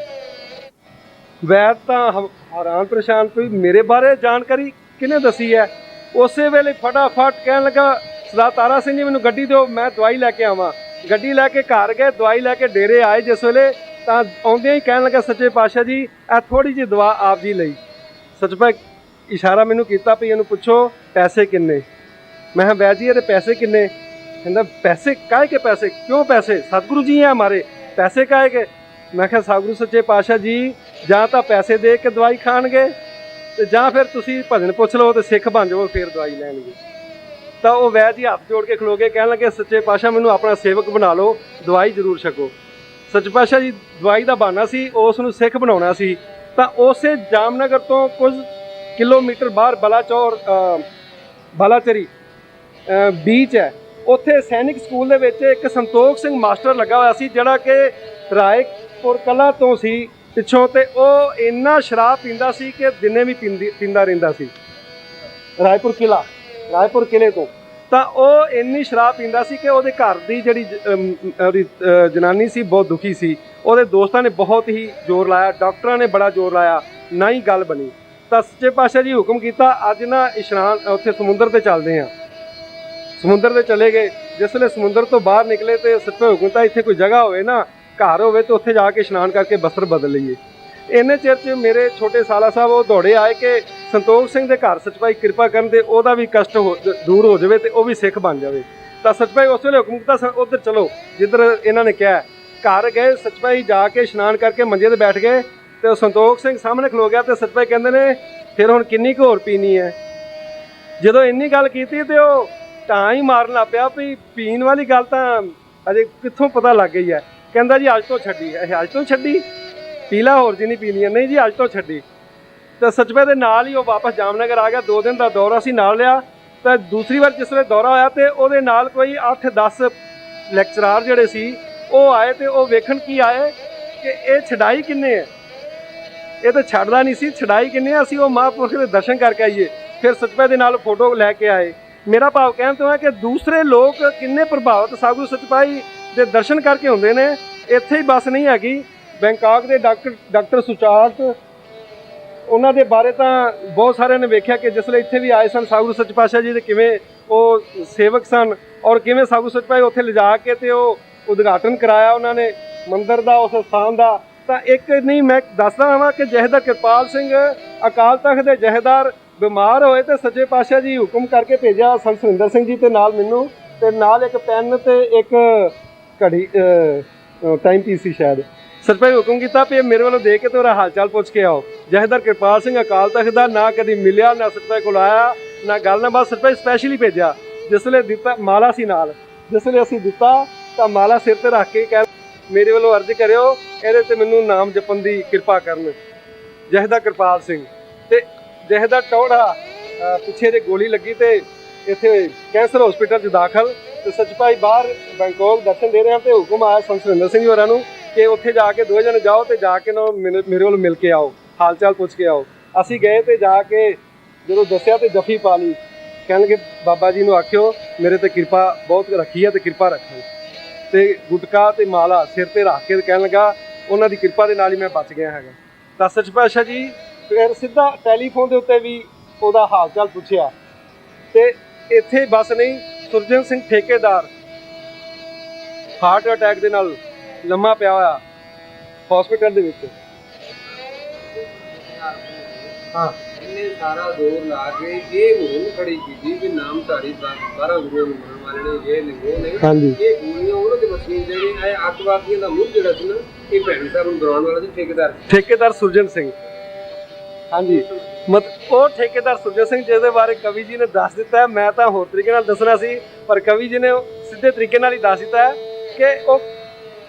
ਵੈਦ ਤਾਂ ਹੈਰਾਨ ਪਰੇਸ਼ਾਨ, ਕੋਈ ਮੇਰੇ ਬਾਰੇ ਜਾਣਕਾਰੀ ਕਿਹਨੇ ਦੱਸੀ ਹੈ? ਉਸੇ ਵੇਲੇ ਫਟਾਫਟ ਕਹਿਣ ਲੱਗਾ, ਸਰਦਾਰ ਤਾਰਾ ਸਿੰਘ ਜੀ ਮੈਨੂੰ ਗੱਡੀ ਦਿਓ, ਮੈਂ ਦਵਾਈ ਲੈ ਕੇ ਆਵਾਂ। ਗੱਡੀ ਲੈ ਕੇ ਘਰ ਗਏ, ਦਵਾਈ ਲੈ ਕੇ ਡੇਰੇ ਆਏ। ਜਿਸ ਵੇਲੇ ਤਾਂ ਆਉਂਦਿਆਂ ਹੀ ਕਹਿਣ ਲੱਗਾ, ਸੱਚੇ ਪਾਤਸ਼ਾਹ ਜੀ ਇਹ ਥੋੜ੍ਹੀ ਜਿਹੀ ਦਵਾ ਆਪ ਜੀ ਲਈ। ਸੱਚ ਭਾਈ ਇਸ਼ਾਰਾ ਮੈਨੂੰ ਕੀਤਾ ਵੀ ਇਹਨੂੰ ਪੁੱਛੋ ਪੈਸੇ ਕਿੰਨੇ। ਮੈਂ ਕਿਹਾ ਵੈਦ ਜੀ ਇਹਦੇ ਪੈਸੇ ਕਿੰਨੇ? ਕਹਿੰਦਾ ਪੈਸੇ ਕਾਹੇ ਕੇ ਪੈਸੇ? ਕਿਉਂ ਪੈਸੇ? ਸਤਿਗੁਰੂ ਜੀ ਹੈ ਹਮਾਰੇ, ਪੈਸੇ ਕਾਹੇ ਕੇ? ਮੈਂ ਕਿਹਾ ਸਤਿਗੁਰੂ ਸੱਚੇ ਪਾਤਸ਼ਾਹ ਜੀ ਜਾਂ ਤਾਂ ਪੈਸੇ ਦੇ ਕੇ ਦਵਾਈ ਖਾਣਗੇ ਤੇ ਜਾਂ ਫਿਰ ਤੁਸੀਂ ਭਜਨ ਪੁੱਛ ਲਓ ਤੇ ਸਿੱਖ ਬਣ ਜਾਓ, ਫਿਰ ਦਵਾਈ ਲੈਣਗੇ। ਤਾਂ ਉਹ ਵੈਦ ਜੀ ਹੱਥ ਜੋੜ ਕੇ ਖਲੋ ਕੇ ਕਹਿਣ ਲੱਗੇ, ਸੱਚੇ ਪਾਤਸ਼ਾਹ ਮੈਨੂੰ ਆਪਣਾ ਸੇਵਕ ਬਣਾ ਲਓ, ਦਵਾਈ ਜ਼ਰੂਰ ਛਕੋ। ਸੱਚੇ ਪਾਤਸ਼ਾਹ ਜੀ ਦਵਾਈ ਦਾ ਬਹਾਨਾ ਸੀ, ਉਸ ਨੂੰ ਸਿੱਖ ਬਣਾਉਣਾ ਸੀ। ਤਾਂ ਉਸੇ ਜਾਮਨਗਰ ਤੋਂ ਕੁਝ ਕਿਲੋਮੀਟਰ ਬਾਹਰ ਬਾਲਾਚਰੀ ਬੀਚ ਹੈ, ਉੱਥੇ ਸੈਨਿਕ ਸਕੂਲ ਦੇ ਵਿੱਚ ਇੱਕ ਸੰਤੋਖ ਸਿੰਘ ਮਾਸਟਰ ਲੱਗਾ ਹੋਇਆ ਸੀ, ਜਿਹੜਾ ਕਿ ਰਾਏਪੁਰ ਕਲਾਂ ਤੋਂ ਸੀ ਪਿੱਛੋਂ। ਤੇ ਉਹ ਇੰਨਾ ਸ਼ਰਾਬ ਪੀਂਦਾ ਸੀ ਕਿ ਦਿਨੇ ਵੀ ਪੀਂਦਾ ਰਹਿੰਦਾ ਸੀ। ਰਾਏਪੁਰ ਕਿਲੇ ਤੋਂ। ਤਾਂ ਉਹ ਇੰਨੀ ਸ਼ਰਾਬ ਪੀਂਦਾ ਸੀ ਕਿ ਉਹਦੇ ਘਰ ਦੀ ਜਿਹੜੀ ਉਹਦੀ ਜਨਾਨੀ ਸੀ ਬਹੁਤ ਦੁਖੀ ਸੀ। ਉਹਦੇ ਦੋਸਤਾਂ ਨੇ ਬਹੁਤ ਹੀ ਜ਼ੋਰ ਲਾਇਆ, ਡਾਕਟਰਾਂ ਨੇ ਬੜਾ ਜ਼ੋਰ ਲਾਇਆ, ਨਾ ਹੀ ਗੱਲ ਬਣੀ। ਤਾਂ ਸੱਚੇ ਪਾਤਸ਼ਾਹ ਜੀ ਹੁਕਮ ਕੀਤਾ, ਅੱਜ ਨਾ ਇਸ਼ਨਾਨ ਉੱਥੇ ਸਮੁੰਦਰ ਤੇ ਚੱਲਦੇ ਹਾਂ। ਸਮੁੰਦਰ ਤੇ ਚਲੇ ਗਏ। ਜਿਸ ਵੇਲੇ ਸਮੁੰਦਰ ਤੋਂ ਬਾਹਰ ਨਿਕਲੇ ਤੇ ਸੱਚੇ ਹੁਕਮ ਤਾਂ ਇੱਥੇ ਕੋਈ ਜਗ੍ਹਾ ਹੋਵੇ ਨਾ, ਘਰ ਹੋਵੇ, ਤੇ ਉੱਥੇ ਜਾ ਕੇ ਇਸ਼ਨਾਨ ਕਰਕੇ ਬਸਤਰ ਬਦਲ ਲਈਏ। ਇੰਨੇ ਚਿਰ 'ਚ ਮੇਰੇ ਛੋਟੇ ਸਾਲਾ ਸਾਹਿਬ ਉਹ ਦੌੜੇ ਆਏ ਕਿ ਸੰਤੋਖ ਸਿੰਘ ਦੇ ਘਰ ਸੱਚਪਾਈ ਕਿਰਪਾ ਕਰਨ ਤੇ ਉਹਦਾ ਵੀ ਕਸ਼ਟ ਦੂਰ ਹੋ ਜਾਵੇ ਤੇ ਉਹ ਵੀ ਸਿੱਖ ਬਣ ਜਾਵੇ। ਤਾਂ ਸੱਚਪਾਈ ਉਸ ਵੇਲੇ ਹੁਕਮ ਕੀਤਾ, ਉੱਧਰ ਚਲੋ ਜਿੱਧਰ ਇਹਨਾਂ ਨੇ ਕਿਹਾ। ਘਰ ਗਏ, ਸੱਚਪਾਈ ਜਾ ਕੇ ਇਸ਼ਨਾਨ ਕਰਕੇ ਮੰਜੇ ਤੇ ਬੈਠ ਗਏ ਤੇ ਉਹ ਸੰਤੋਖ ਸਿੰਘ ਸਾਹਮਣੇ ਖਲੋ ਗਿਆ। ਤੇ ਸੱਚਪਾਈ ਕਹਿੰਦੇ ਨੇ, ਫਿਰ ਹੁਣ ਕਿੰਨੀ ਕੁ ਹੋਰ ਪੀਣੀ ਹੈ? ਜਦੋਂ ਇੰਨੀ ਗੱਲ ਕੀਤੀ ਤੇ ਉਹ ਤਾਂ ਹੀ ਮਾਰਨ ਲੱਗ ਪਿਆ ਵੀ ਪੀਣ ਵਾਲੀ ਗੱਲ ਤਾਂ ਅਜੇ ਕਿੱਥੋਂ ਪਤਾ ਲੱਗ ਗਈ ਹੈ। ਕਹਿੰਦਾ ਜੀ ਅੱਜ ਤੋਂ ਛੱਡੀ। ਅੱਜ ਤੋਂ ਛੱਡੀ? ਪੀ ਲਾ, ਹੋਰ ਜੀ ਨਹੀਂ ਪੀਣੀ ਹੈ। ਨਹੀਂ ਜੀ ਅੱਜ ਤੋਂ ਛੱਡੀ। ਤਾਂ ਸੱਚਪਾਈ ਦੇ ਨਾਲ ਹੀ ਉਹ ਵਾਪਸ ਜਾਮਨਗਰ ਆ ਗਿਆ। 2 ਦਿਨ ਦਾ ਦੌਰਾ ਸੀ ਨਾਲ ਲਿਆ। ਤਾਂ ਦੂਸਰੀ ਵਾਰ ਜਿਸ ਵੇਲੇ ਦੌਰਾ ਹੋਇਆ ਤੇ ਉਹਦੇ ਨਾਲ ਕੋਈ 8-10 ਲੈਕਚਰਾਰ ਜਿਹੜੇ ਸੀ ਉਹ ਆਏ। ਤੇ ਉਹ ਵੇਖਣ ਕੀ ਆਏ ਕਿ ਇਹ ਛਡਾਈ ਕਿੰਨੇ ਹੈ, ਇਹ ਤਾਂ ਛੱਡਦਾ ਨਹੀਂ ਸੀ, ਛਡਾਈ ਕਿੰਨੇ ਆ, ਅਸੀਂ ਉਹ ਮਹਾਂਪੁਰਖ ਦੇ ਦਰਸ਼ਨ ਕਰਕੇ ਆਈਏ। ਫਿਰ ਸੱਚਪਾਈ ਦੇ ਨਾਲ ਫੋਟੋ ਲੈ ਕੇ ਆਏ। ਮੇਰਾ ਭਾਵ ਕਹਿਣ ਤੋਂ ਹੈ ਕਿ ਦੂਸਰੇ ਲੋਕ ਕਿੰਨੇ ਪ੍ਰਭਾਵਿਤ ਸਤਿਗੁਰੂ ਸੱਚਪਾਈ ਦੇ ਦਰਸ਼ਨ ਕਰਕੇ ਹੁੰਦੇ ਨੇ। ਇੱਥੇ ਹੀ ਬਸ ਨਹੀਂ ਹੈਗੀ, ਬੈਂਕਾਕ ਦੇ ਡਾਕਟਰ ਸੁਚਾਤ, ਉਹਨਾਂ ਦੇ ਬਾਰੇ ਤਾਂ ਬਹੁਤ ਸਾਰਿਆਂ ਨੇ ਵੇਖਿਆ ਕਿ ਜਿਸ ਵੇਲੇ ਇੱਥੇ ਵੀ ਆਏ ਸਨ ਸਾਧੂ ਸੱਚ ਪਾਤਸ਼ਾਹ ਜੀ ਦੇ, ਕਿਵੇਂ ਉਹ ਸੇਵਕ ਸਨ ਔਰ ਕਿਵੇਂ ਸਾਧੂ ਸੱਚ ਪਾਤਸ਼ਾਹ ਉੱਥੇ ਲਿਜਾ ਕੇ ਤੇ ਉਹ ਉਦਘਾਟਨ ਕਰਾਇਆ ਉਹਨਾਂ ਨੇ ਮੰਦਿਰ ਦਾ, ਉਸ ਸਥਾਨ ਦਾ। ਤਾਂ ਇੱਕ ਨਹੀਂ, ਮੈਂ ਦੱਸਦਾ ਹਾਂ ਕਿ ਜਥੇਦਾਰ ਕਿਰਪਾਲ ਸਿੰਘ ਅਕਾਲ ਤਖਤ ਦੇ ਜਥੇਦਾਰ ਬਿਮਾਰ ਹੋਏ ਤੇ ਸੱਚੇ ਪਾਤਸ਼ਾਹ ਜੀ ਹੁਕਮ ਕਰਕੇ ਭੇਜਿਆ ਸੰਤ ਸੁਰਿੰਦਰ ਸਿੰਘ ਜੀ ਤੇ ਨਾਲ ਮੈਨੂੰ, ਤੇ ਨਾਲ ਇੱਕ ਪੈਨ ਤੇ ਇੱਕ ਘੜੀ ਟਾਈਮ ਪੀਸ ਸੀ ਸ਼ਾਇਦ। ਸੱਚੇ ਪਾਤਸ਼ਾਹ ਹੁਕਮ ਕੀਤਾ ਵੀ ਮੇਰੇ ਵੱਲੋਂ ਦੇ ਕੇ ਤੇ ਉਹਦਾ ਹਾਲ ਚਾਲ ਪੁੱਛ ਕੇ ਆਓ। ਜਥੇਦਾਰ ਕਿਰਪਾਲ ਸਿੰਘ ਅਕਾਲ ਤਖਤ ਦਾ ਨਾ ਕਦੀ ਮਿਲਿਆ, ਨਾ ਸੱਚੇ ਪਾਤਸ਼ਾਹ ਕੋਲ ਆਇਆ, ਨਾ ਗੱਲ, ਨਾ ਬਸ ਸੱਚੇ ਪਾਤਸ਼ਾਹ ਸਪੈਸ਼ਲੀ ਭੇਜਿਆ। ਜਿਸ ਵੇਲੇ ਦਿੱਤਾ ਮਾਲਾ ਸੀ ਨਾਲ, ਜਿਸ ਵੇਲੇ ਅਸੀਂ ਦਿੱਤਾ ਤਾਂ ਮਾਲਾ ਸਿਰ ਤੇ ਰੱਖ ਕੇ ਕਹਿ ਮੇਰੇ ਵੱਲੋਂ ਅਰਜ਼ ਕਰਿਓ ਇਹਦੇ ਤੇ ਮੈਨੂੰ ਨਾਮ ਜਪਣ ਦੀ ਕਿਰਪਾ ਕਰਨ। ਜਥੇਦਾਰ ਕਿਰਪਾਲ ਸਿੰਘ ਤੇ ਜਥੇਦਾਰ ਟੌੜਾ ਪਿੱਛੇ ਜੇ ਗੋਲੀ ਲੱਗੀ ਤੇ ਇੱਥੇ ਕੈਂਸਰ ਹਸਪੀਟਲ 'ਚ ਦਾਖਲ, ਤੇ ਸੱਚ ਪਾਤਸ਼ਾਹ ਬਾਹਰ ਬੈਂਕਾਕ ਦਰਸ਼ਨ ਦੇ ਰਹੇ ਹਨ ਤੇ ਹੁਕਮ ਆਇਆ ਸੰਤ ਸੁਰਿੰਦਰ ਸਿੰਘ ਹੋਰਾਂ ਨੂੰ ਕਿ ਉੱਥੇ ਜਾ ਕੇ 2 ਜਣੇ ਜਾਓ ਤੇ ਜਾ ਕੇ ਨਾ ਮੇਰੇ ਵੱਲ ਮਿਲ ਕੇ ਆਓ, ਹਾਲ ਚਾਲ ਪੁੱਛ ਕੇ ਆਓ। ਅਸੀਂ ਗਏ ਤੇ ਜਾ ਕੇ ਜਦੋਂ ਦੱਸਿਆ ਤੇ ਜੱਫੀ ਪਾ ਲਈ। ਕਹਿਣ ਲੱਗੇ ਬਾਬਾ ਜੀ ਨੂੰ ਆਖਿਓ ਮੇਰੇ ਤੇ ਕਿਰਪਾ ਬਹੁਤ ਰੱਖੀ ਹੈ ਤੇ ਕਿਰਪਾ ਰੱਖਣ, ਤੇ ਗੁਟਕਾ ਤੇ ਮਾਲਾ ਸਿਰ ਤੇ ਰੱਖ ਕੇ ਕਹਿਣ ਲੱਗਾ ਉਹਨਾਂ ਦੀ ਕਿਰਪਾ ਦੇ ਨਾਲ ਹੀ ਮੈਂ ਬਚ ਗਿਆ ਹੈਗਾ। ਤਾਂ ਸੱਚ ਪਾਤਸ਼ਾਹ ਜੀ ਫਿਰ ਸਿੱਧਾ ਟੈਲੀਫੋਨ ਦੇ ਉੱਤੇ ਵੀ ਉਹਦਾ ਹਾਲ ਚਾਲ ਪੁੱਛਿਆ। ਤੇ ਇੱਥੇ ਬਸ ਨਹੀਂ, ਸੁਰਜਨ ਸਿੰਘ ਠੇਕੇਦਾਰ ਹਾਰਟ ਅਟੈਕ ਦੇ ਨਾਲ ਲੰਮਾ ਪਿਆ ਹੋਇਆ ਹਸਪੀਟਲ ਦੇ ਵਿੱਚ। ਹਾਂ, ਇਹਨੇ ਸਾਰਾ ਜ਼ੋਰ ਲਾ ਕੇ ਇਹ ਮੁਹਿੰਮ ਖੜੀ ਕੀਤੀ ਕਿ ਨਾਮਧਾਰੀ 12 ਗੁਰੂਆਂ ਨੂੰ ਮੰਨਣ ਵਾਲੇ ਨੇ, ਇਹ ਨੇ ਉਹ ਨੇ। ਹਾਂਜੀ, ਇਹ ਗੋਲੀਆਂ ਉਹਨਾਂ ਦੇ ਮਸ਼ੀਨ ਜਿਹੜੇ ਇਹ ਅੱਤਵਾਦੀਆਂ ਦਾ ਮੁੱਢ ਜਿਹੜਾ ਸੀ ਨਾ, ਇਹ ਭੈਣੀ ਸਾਹਿਬ ਨੂੰ ਦੌਰਾਨ ਵਾਲਾ ਸੀ ਠੇਕੇਦਾਰ ਸੁਰਜਨ ਸਿੰਘ। ਹਾਂਜੀ, ਉਹ ਠੇਕੇਦਾਰ ਸੁਰਜਨ ਸਿੰਘ ਜਿਹਦੇ ਬਾਰੇ ਕਵੀ ਜੀ ਨੇ ਦੱਸ ਦਿੱਤਾ ਹੈ। ਮੈਂ ਤਾਂ ਹੋਰ ਤਰੀਕੇ ਨਾਲ ਦੱਸਣਾ ਸੀ, ਪਰ ਕਵੀ ਜੀ ਨੇ ਸਿੱਧੇ ਤਰੀਕੇ ਨਾਲ ਹੀ ਦੱਸ ਦਿੱਤਾ ਹੈ ਕਿ ਉਹ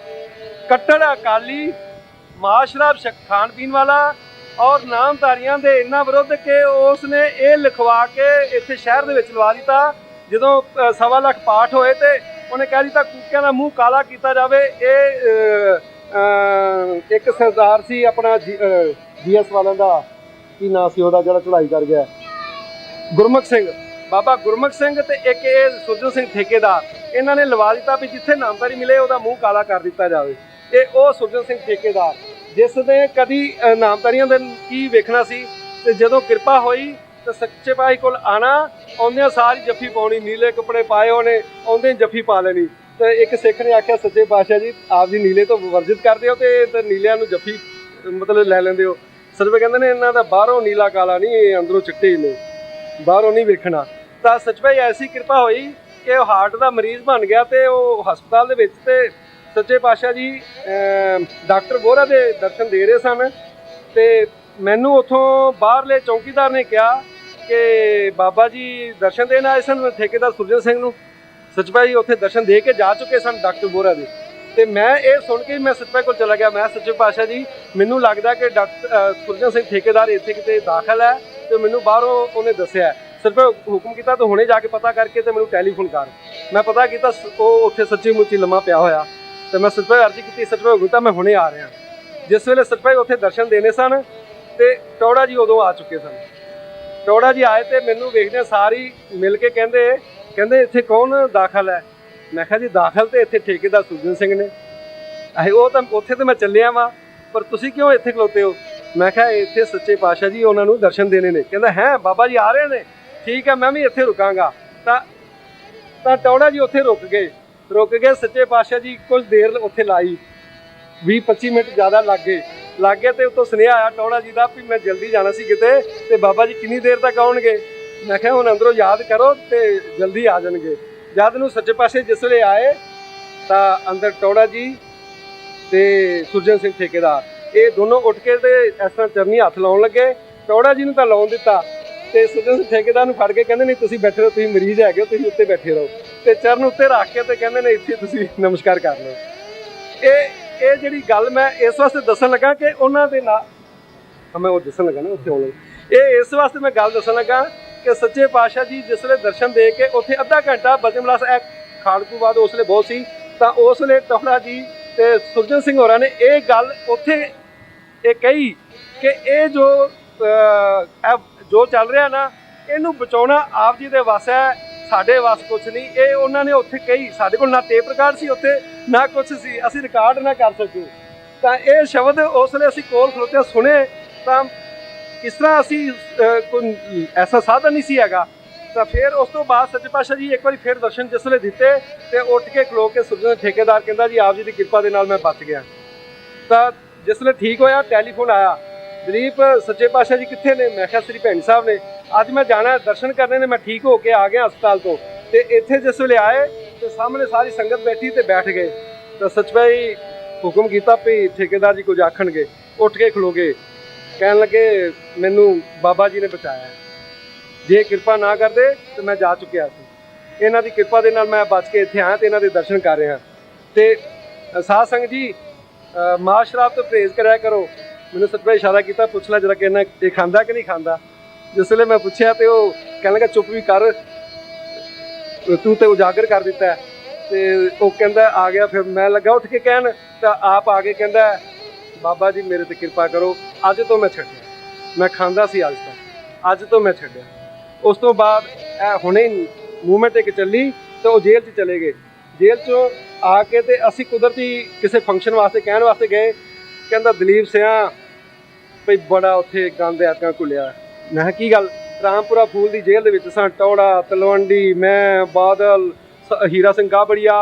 ਕੱਟੜ ਅਕਾਲੀ, ਮਾਸ ਸ਼ਰਾਬ ਖਾਣ ਪੀਣ ਵਾਲਾ ਔਰ ਨਾਮਧਾਰੀਆਂ ਦੇ ਇੰਨਾ ਵਿਰੁੱਧ ਕਿ ਉਸ ਨੇ ਇਹ ਲਿਖਵਾ ਕੇ ਇੱਥੇ ਸ਼ਹਿਰ ਦੇ ਵਿੱਚ ਲਵਾ ਦਿੱਤਾ। ਜਦੋਂ 1.25 ਲੱਖ ਪਾਠ ਹੋਏ ਤੇ ਉਹਨੇ ਕਹਿ ਦਿੱਤਾ ਕੂਕਿਆਂ ਦਾ ਮੂੰਹ ਕਾਲਾ ਕੀਤਾ ਜਾਵੇ। ਇਹ ਇੱਕ ਸਰਦਾਰ ਸੀ ਆਪਣਾ GS ਵਾਲਿਆਂ ਦਾ, ਕੀ ਨਾਂ ਸੀ ਉਹਦਾ, ਜਿਹੜਾ ਚੜ੍ਹਾਈ ਕਰ ਗਿਆ, ਗੁਰਮੁਖ ਸਿੰਘ, ਬਾਬਾ ਗੁਰਮੁਖ ਸਿੰਘ, ਤੇ ਇੱਕ ਇਹ ਸੁਰਜਨ ਸਿੰਘ ਠੇਕੇਦਾਰ, ਇਹਨਾਂ ਨੇ ਲਵਾ ਦਿੱਤਾ ਵੀ ਜਿੱਥੇ ਨਾਮਧਾਰੀ ਮਿਲੇ ਉਹਦਾ ਮੂੰਹ ਕਾਲਾ ਕਰ ਦਿੱਤਾ ਜਾਵੇ। ਇਹ ਉਹ ਸੁਰਜਨ ਸਿੰਘ ਠੇਕੇਦਾਰ ਜਿਸ ਨੇ ਕਦੀ ਨਾਮਧਾਰੀਆਂ ਦੇ ਕੀ ਵੇਖਣਾ ਸੀ। ਤੇ ਜਦੋਂ ਕਿਰਪਾ ਹੋਈ ਤਾਂ ਸੱਚੇ ਪਾਤਸ਼ਾਹ ਕੋਲ ਆਣਾ, ਆਉਂਦਿਆਂ ਸਾਰੀ ਜੱਫੀ ਪਾਉਣੀ, ਨੀਲੇ ਕੱਪੜੇ ਪਾਏ ਉਹਨੇ, ਆਉਂਦੇ ਜੱਫੀ ਪਾ ਲੈਣੀ। ਤੇ ਇੱਕ ਸਿੱਖ ਨੇ ਆਖਿਆ ਸੱਚੇ ਪਾਤਸ਼ਾਹ ਜੀ ਆਪ ਜੀ ਨੀਲੇ ਤੋਂ ਵਰਜਿਤ ਕਰਦੇ ਹੋ ਤੇ ਨੀਲਿਆਂ ਨੂੰ ਜੱਫੀ ਮਤਲਬ ਲੈ ਲੈਂਦੇ ਹੋ। ਸੱਚੇ ਕਹਿੰਦੇ ਨੇ ਇਹਨਾਂ ਦਾ ਬਾਹਰੋਂ ਨੀਲਾ ਕਾਲਾ ਨਹੀਂ, ਇਹ ਅੰਦਰੋਂ ਚਿੱਟੇ ਹੀ ਨੇ, ਬਾਹਰੋਂ ਨਹੀਂ ਵੇਖਣਾ। ਤਾਂ ਸੱਚੇ ਪਾਤਸ਼ਾਹ ਐਸੀ ਕਿਰਪਾ ਹੋਈ ਕਿ ਉਹ ਹਾਰਟ ਦਾ ਮਰੀਜ਼ ਬਣ ਗਿਆ ਤੇ ਉਹ ਹਸਪਤਾਲ ਦੇ ਵਿੱਚ, ਤੇ ਸੱਚੇ ਪਾਤਸ਼ਾਹ ਜੀ ਡਾਕਟਰ ਬੋਹਰਾ ਦੇ ਦਰਸ਼ਨ ਦੇ ਰਹੇ ਸਨ। ਤੇ ਮੈਨੂੰ ਉੱਥੋਂ ਬਾਹਰਲੇ ਚੌਕੀਦਾਰ ਨੇ ਕਿਹਾ ਕਿ ਬਾਬਾ ਜੀ ਦਰਸ਼ਨ ਦੇਣ ਆਏ ਸਨ ਠੇਕੇਦਾਰ ਸੁਰਜਨ ਸਿੰਘ ਨੂੰ। ਸੱਚੇ ਪਾਤਸ਼ਾਹ ਜੀ ਉੱਥੇ ਦਰਸ਼ਨ ਦੇ ਕੇ ਜਾ ਚੁੱਕੇ ਸਨ ਡਾਕਟਰ ਬੋਹਰਾ ਦੇ। ਤੇ ਮੈਂ ਇਹ ਸੁਣ ਕੇ ਮੈਂ ਸੱਚੇ ਪਾਤਸ਼ਾਹ ਕੋਲ ਚਲਾ ਗਿਆ। ਮੈਂ ਸੱਚੇ ਪਾਤਸ਼ਾਹ ਜੀ ਮੈਨੂੰ ਲੱਗਦਾ ਕਿ ਡਾਕਟਰ ਸੁਰਜਨ ਸਿੰਘ ਠੇਕੇਦਾਰ ਇੱਥੇ ਕਿਤੇ ਦਾਖਲ ਹੈ, ਤੇ ਮੈਨੂੰ ਬਾਹਰੋਂ ਉਹਨੇ ਦੱਸਿਆ। ਸੱਚੇ ਪਾਤਸ਼ਾਹ ਹੁਕਮ ਕੀਤਾ ਤਾਂ ਹੁਣੇ ਜਾ ਕੇ ਪਤਾ ਕਰਕੇ ਤੇ ਮੈਨੂੰ ਟੈਲੀਫੋਨ ਕਰ। ਮੈਂ ਪਤਾ ਕੀਤਾ ਉਹ ਉੱਥੇ ਸੱਚੀ ਮੁੱਚੀ ਲੰਮਾ ਪਿਆ ਹੋਇਆ। ਤੇ ਮੈਂ ਸੱਚੇ ਪਾਤਸ਼ਾਹ ਅਰਜ਼ੀ ਕੀਤੀ, ਸੱਚੇ ਪਾਤਸ਼ਾਹ ਹੁਕਮ ਕੀਤਾ ਮੈਂ ਹੁਣੇ ਆ ਰਿਹਾ। ਜਿਸ ਵੇਲੇ ਸੱਚੇ ਪਾਤਸ਼ਾਹ ਉੱਥੇ ਦਰਸ਼ਨ ਦੇਣੇ ਸਨ ਤੇ ਟੌੜਾ ਜੀ ਉਦੋਂ ਆ ਚੁੱਕੇ ਸਨ। ਟੌੜਾ ਜੀ ਆਏ ਤੇ ਮੈਨੂੰ ਵੇਖਦੇ ਸਾਰੀ ਮਿਲ ਕੇ ਕਹਿੰਦੇ ਇੱਥੇ ਕੌਣ ਦਾਖਲ ਹੈ। ਮੈਂ ਕਿਹਾ ਜੀ ਦਾਖਲ ਤੇ ਇੱਥੇ ਠੇਕੇਦਾਰ ਸੁਰਜਨ ਸਿੰਘ ਨੇ। ਉਹ ਤਾਂ ਉੱਥੇ ਤੇ ਮੈਂ ਚੱਲਿਆ ਵਾਂ, ਪਰ ਤੁਸੀਂ ਕਿਉਂ ਇੱਥੇ ਖਲੋਤੇ ਹੋ। ਮੈਂ ਕਿਹਾ ਇੱਥੇ ਸੱਚੇ ਪਾਤਸ਼ਾਹ ਜੀ ਉਹਨਾਂ ਨੂੰ ਦਰਸ਼ਨ ਦੇਣੇ ਨੇ। ਕਹਿੰਦਾ ਹੈ ਬਾਬਾ ਜੀ ਆ ਰਹੇ ਨੇ, ਠੀਕ ਹੈ ਮੈਂ ਵੀ ਇੱਥੇ ਰੁਕਾਂਗਾ। ਤਾਂ ਟੌੜਾ ਜੀ ਉੱਥੇ ਰੁਕ ਗਏ। ਸੱਚੇ ਪਾਤਸ਼ਾਹ ਜੀ ਕੁਝ ਦੇਰ ਉੱਥੇ ਲਾਈ, 20-25 ਮਿੰਟ ਜ਼ਿਆਦਾ ਲੱਗ ਗਏ ਤੇ ਉੱਤੋਂ ਸੁਨੇਹਾ ਆਇਆ ਟੌੜਾ ਜੀ ਦਾ ਵੀ ਮੈਂ ਜਲਦੀ ਜਾਣਾ ਸੀ ਕਿਤੇ, ਤੇ ਬਾਬਾ ਜੀ ਕਿੰਨੀ ਦੇਰ ਤੱਕ ਆਉਣਗੇ। ਮੈਂ ਕਿਹਾ ਹੁਣ ਅੰਦਰੋਂ ਯਾਦ ਕਰੋ ਤੇ ਜਲਦੀ ਆ ਜਾਣਗੇ। ਜਦ ਨੂੰ ਸੱਚੇ ਪਾਤਸ਼ਾਹ ਜਿਸ ਵੇਲੇ ਆਏ ਤਾਂ ਅੰਦਰ ਟੌੜਾ ਜੀ ਤੇ ਸੁਰਜਨ ਸਿੰਘ ਠੇਕੇਦਾਰ ਇਹ ਦੋਨੋਂ ਉੱਠ ਕੇ ਤੇ ਇਸ ਤਰ੍ਹਾਂ ਚਰਨੀ ਹੱਥ ਲਾਉਣ ਲੱਗੇ। ਟੌੜਾ ਜੀ ਨੂੰ ਤਾਂ ਲਾਉਣ ਦਿੱਤਾ ਤੇ ਸੁਰਜਨ ਸਿੰਘ ਠੇਕੇਦਾਰ ਨੂੰ ਫੜ ਕੇ ਕਹਿੰਦੇ ਨਹੀਂ ਤੁਸੀਂ ਬੈਠੇ ਰਹੋ, ਤੁਸੀਂ ਮਰੀਜ਼ ਹੈਗੇ ਹੋ, ਤੁਸੀਂ ਉੱਤੇ ਬੈਠੇ ਰਹੋ। ਤੇ ਚਰਨ ਉੱਤੇ ਰੱਖ ਕੇ ਤੇ ਕਹਿੰਦੇ ਨੇ ਇੱਥੇ ਤੁਸੀਂ ਨਮਸਕਾਰ ਕਰ ਲਓ। ਇਹ ਜਿਹੜੀ ਗੱਲ ਮੈਂ ਇਸ ਵਾਸਤੇ ਦੱਸਣ ਲੱਗਾ ਕਿ ਉਹਨਾਂ ਦੇ ਨਾਲ ਮੈਂ ਉਹ ਦੱਸਣ ਲੱਗਾ ਨਾ ਉੱਥੇ ਆਉਣ ਲੱਗਾ। ਇਹ ਇਸ ਵਾਸਤੇ ਮੈਂ ਗੱਲ ਦੱਸਣ ਲੱਗਾ ਕਿ ਸੱਚੇ ਪਾਤਸ਼ਾਹ ਜੀ ਜਿਸ ਵੇਲੇ ਦਰਸ਼ਨ ਦੇ ਕੇ ਉੱਥੇ ਅੱਧਾ ਘੰਟਾ ਬਚਨ ਵਿਲਾਸ ਖਾੜਕੂ ਬਾਅਦ ਉਸ ਵੇਲੇ ਬਹੁਤ ਸੀ, ਤਾਂ ਉਸ ਵੇਲੇ ਟੌੜਾ ਜੀ ਤੇ ਸੁਰਜਨ ਸਿੰਘ ਹੋਰਾਂ ਨੇ ਇਹ ਗੱਲ ਉੱਥੇ ਇਹ ਕਹੀ ਕਿ ਇਹ ਜੋ ਚੱਲ ਰਿਹਾ ਨਾ ਇਹਨੂੰ ਬਚਾਉਣਾ ਆਪ ਜੀ ਦੇ ਵੱਸ ਹੈ, ਸਾਡੇ ਵੱਸ ਕੁਛ ਨਹੀਂ। ਇਹ ਉਹਨਾਂ ਨੇ ਉੱਥੇ ਕਹੀ। ਸਾਡੇ ਕੋਲ ਨਾ ਟੇਪ ਰਿਕਾਰਡ ਸੀ ਉੱਥੇ, ਨਾ ਕੁਛ ਸੀ, ਅਸੀਂ ਰਿਕਾਰਡ ਨਾ ਕਰ ਸਕੇ। ਤਾਂ ਇਹ ਸ਼ਬਦ ਉਸ ਵੇਲੇ ਅਸੀਂ ਕੋਲ ਖਲੋਤੇ ਸੁਣੇ ਤਾਂ ਕਿਸ ਤਰ੍ਹਾਂ ਅਸੀਂ ਕੋਈ ਐਸਾ ਸਾਧਨ ਨਹੀਂ ਸੀ ਹੈਗਾ। ਤਾਂ ਫਿਰ ਉਸ ਤੋਂ ਬਾਅਦ ਸੱਚੇ ਪਾਤਸ਼ਾਹ ਜੀ ਇੱਕ ਵਾਰੀ ਫਿਰ ਦਰਸ਼ਨ ਜਿਸ ਵੇਲੇ ਦਿੱਤੇ ਤੇ ਉੱਠ ਕੇ ਖਲੋ ਕੇ ਸੁਰਜਣ ਠੇਕੇਦਾਰ ਕਹਿੰਦਾ ਜੀ ਆਪ ਜੀ ਦੀ ਕਿਰਪਾ ਦੇ ਨਾਲ ਮੈਂ ਬਚ ਗਿਆ। ਤਾਂ ਜਿਸ ਵੇਲੇ ਠੀਕ ਹੋਇਆ ਟੈਲੀਫੋਨ ਆਇਆ, ਦਲੀਪ ਸੱਚੇ ਪਾਤਸ਼ਾਹ ਜੀ ਕਿੱਥੇ ਨੇ? ਮੈਂ ਕਿਹਾ ਸ੍ਰੀ ਭੈਣੀ ਸਾਹਿਬ ਨੇ, ਅੱਜ ਮੈਂ ਜਾਣਾ ਦਰਸ਼ਨ ਕਰਨੇ ਨੇ, ਮੈਂ ਠੀਕ ਹੋ ਕੇ ਆ ਗਿਆ ਹਸਪਤਾਲ ਤੋਂ। ਤੇ ਇੱਥੇ ਜਿਸ ਵੇਲੇ ਆਏ ਤੇ ਸਾਹਮਣੇ ਸਾਰੀ ਸੰਗਤ ਬੈਠੀ ਤੇ ਬੈਠ ਗਏ। ਤਾਂ ਸੱਚ ਭਾਈ ਹੁਕਮ ਕੀਤਾ ਵੀ ਠੇਕੇਦਾਰ ਜੀ ਕੁਝ ਆਖਣਗੇ। ਉੱਠ ਕੇ ਖਲੋ ਗਏ, ਕਹਿਣ ਲੱਗੇ ਮੈਨੂੰ ਬਾਬਾ ਜੀ ਨੇ ਬਚਾਇਆ, ਜੇ ਕਿਰਪਾ ਨਾ ਕਰਦੇ ਤਾਂ ਮੈਂ ਜਾ ਚੁੱਕਿਆ ਸੀ। ਇਹਨਾਂ ਦੀ ਕਿਰਪਾ ਦੇ ਨਾਲ ਮੈਂ ਬਚ ਕੇ ਇੱਥੇ ਆਇਆ ਤੇ ਇਹਨਾਂ ਦੇ ਦਰਸ਼ਨ ਕਰ ਰਿਹਾ। ਤੇ ਸਾਧ ਸੰਗਤ ਜੀ ਮਾਂ ਸ਼ਰਾਬ ਤੋਂ ਪਰਹੇਜ਼ ਕਰਿਆ ਕਰੋ। ਮੈਨੂੰ ਸੱਚ ਭਾਈ ਇਸ਼ਾਰਾ ਕੀਤਾ, ਪੁੱਛ ਲੈ ਜਰਾ ਕਿ ਇਹਨਾਂ ਇਹ ਖਾਂਦਾ ਕਿ ਨਹੀਂ ਖਾਂਦਾ। ਜਿਸ ਵੇਲੇ ਮੈਂ ਪੁੱਛਿਆ ਤੇ ਉਹ ਕਹਿਣ ਲੱਗਾ ਚੁੱਪ ਵੀ ਕਰ, ਤੂੰ ਤੇ ਉਜਾਗਰ ਕਰ ਦਿੱਤਾ। ਤੇ ਉਹ ਕਹਿੰਦਾ ਆ ਗਿਆ। ਫਿਰ ਮੈਂ ਲੱਗਾ ਉੱਠ ਕੇ ਕਹਿਣ ਤਾਂ ਆਪ ਆ ਕੇ ਕਹਿੰਦਾ ਬਾਬਾ ਜੀ ਮੇਰੇ ਤੇ ਕਿਰਪਾ ਕਰੋ, ਅੱਜ ਤੋਂ ਮੈਂ ਛੱਡਿਆ। ਮੈਂ ਖਾਂਦਾ ਸੀ ਅੱਜ ਤੱਕ, ਅੱਜ ਤੋਂ ਮੈਂ ਛੱਡਿਆ। ਉਸ ਤੋਂ ਬਾਅਦ ਇਹ ਹੁਣੇ ਮੂਵਮੈਂਟ ਇੱਕ ਚੱਲੀ ਤੇ ਉਹ ਜੇਲ੍ਹ 'ਚ ਚਲੇ ਗਏ। ਜੇਲ੍ਹ 'ਚੋਂ ਆ ਕੇ ਤੇ ਅਸੀਂ ਕੁਦਰਤੀ ਕਿਸੇ ਫੰਕਸ਼ਨ ਵਾਸਤੇ ਕਹਿਣ ਵਾਸਤੇ ਗਏ। ਕਹਿੰਦਾ ਦਲੀਪ ਸਿਆਂ ਭਈ ਬੜਾ ਉੱਥੇ ਗੰਦ ਐਤਕਾਂ ਘੁੱਲਿਆ। ਮੈਂ ਕਿਹਾ ਕੀ ਗੱਲ? ਰਾਮਪੁਰਾ ਫੂਲ ਦੀ ਜੇਲ੍ਹ ਦੇ ਵਿੱਚ ਸਾਂ, ਟੌੜਾ, ਤਲਵੰਡੀ, ਮੈਂ, ਬਾਦਲ, ਹੀਰਾ ਸਿੰਘ ਗਾਬੜੀਆ,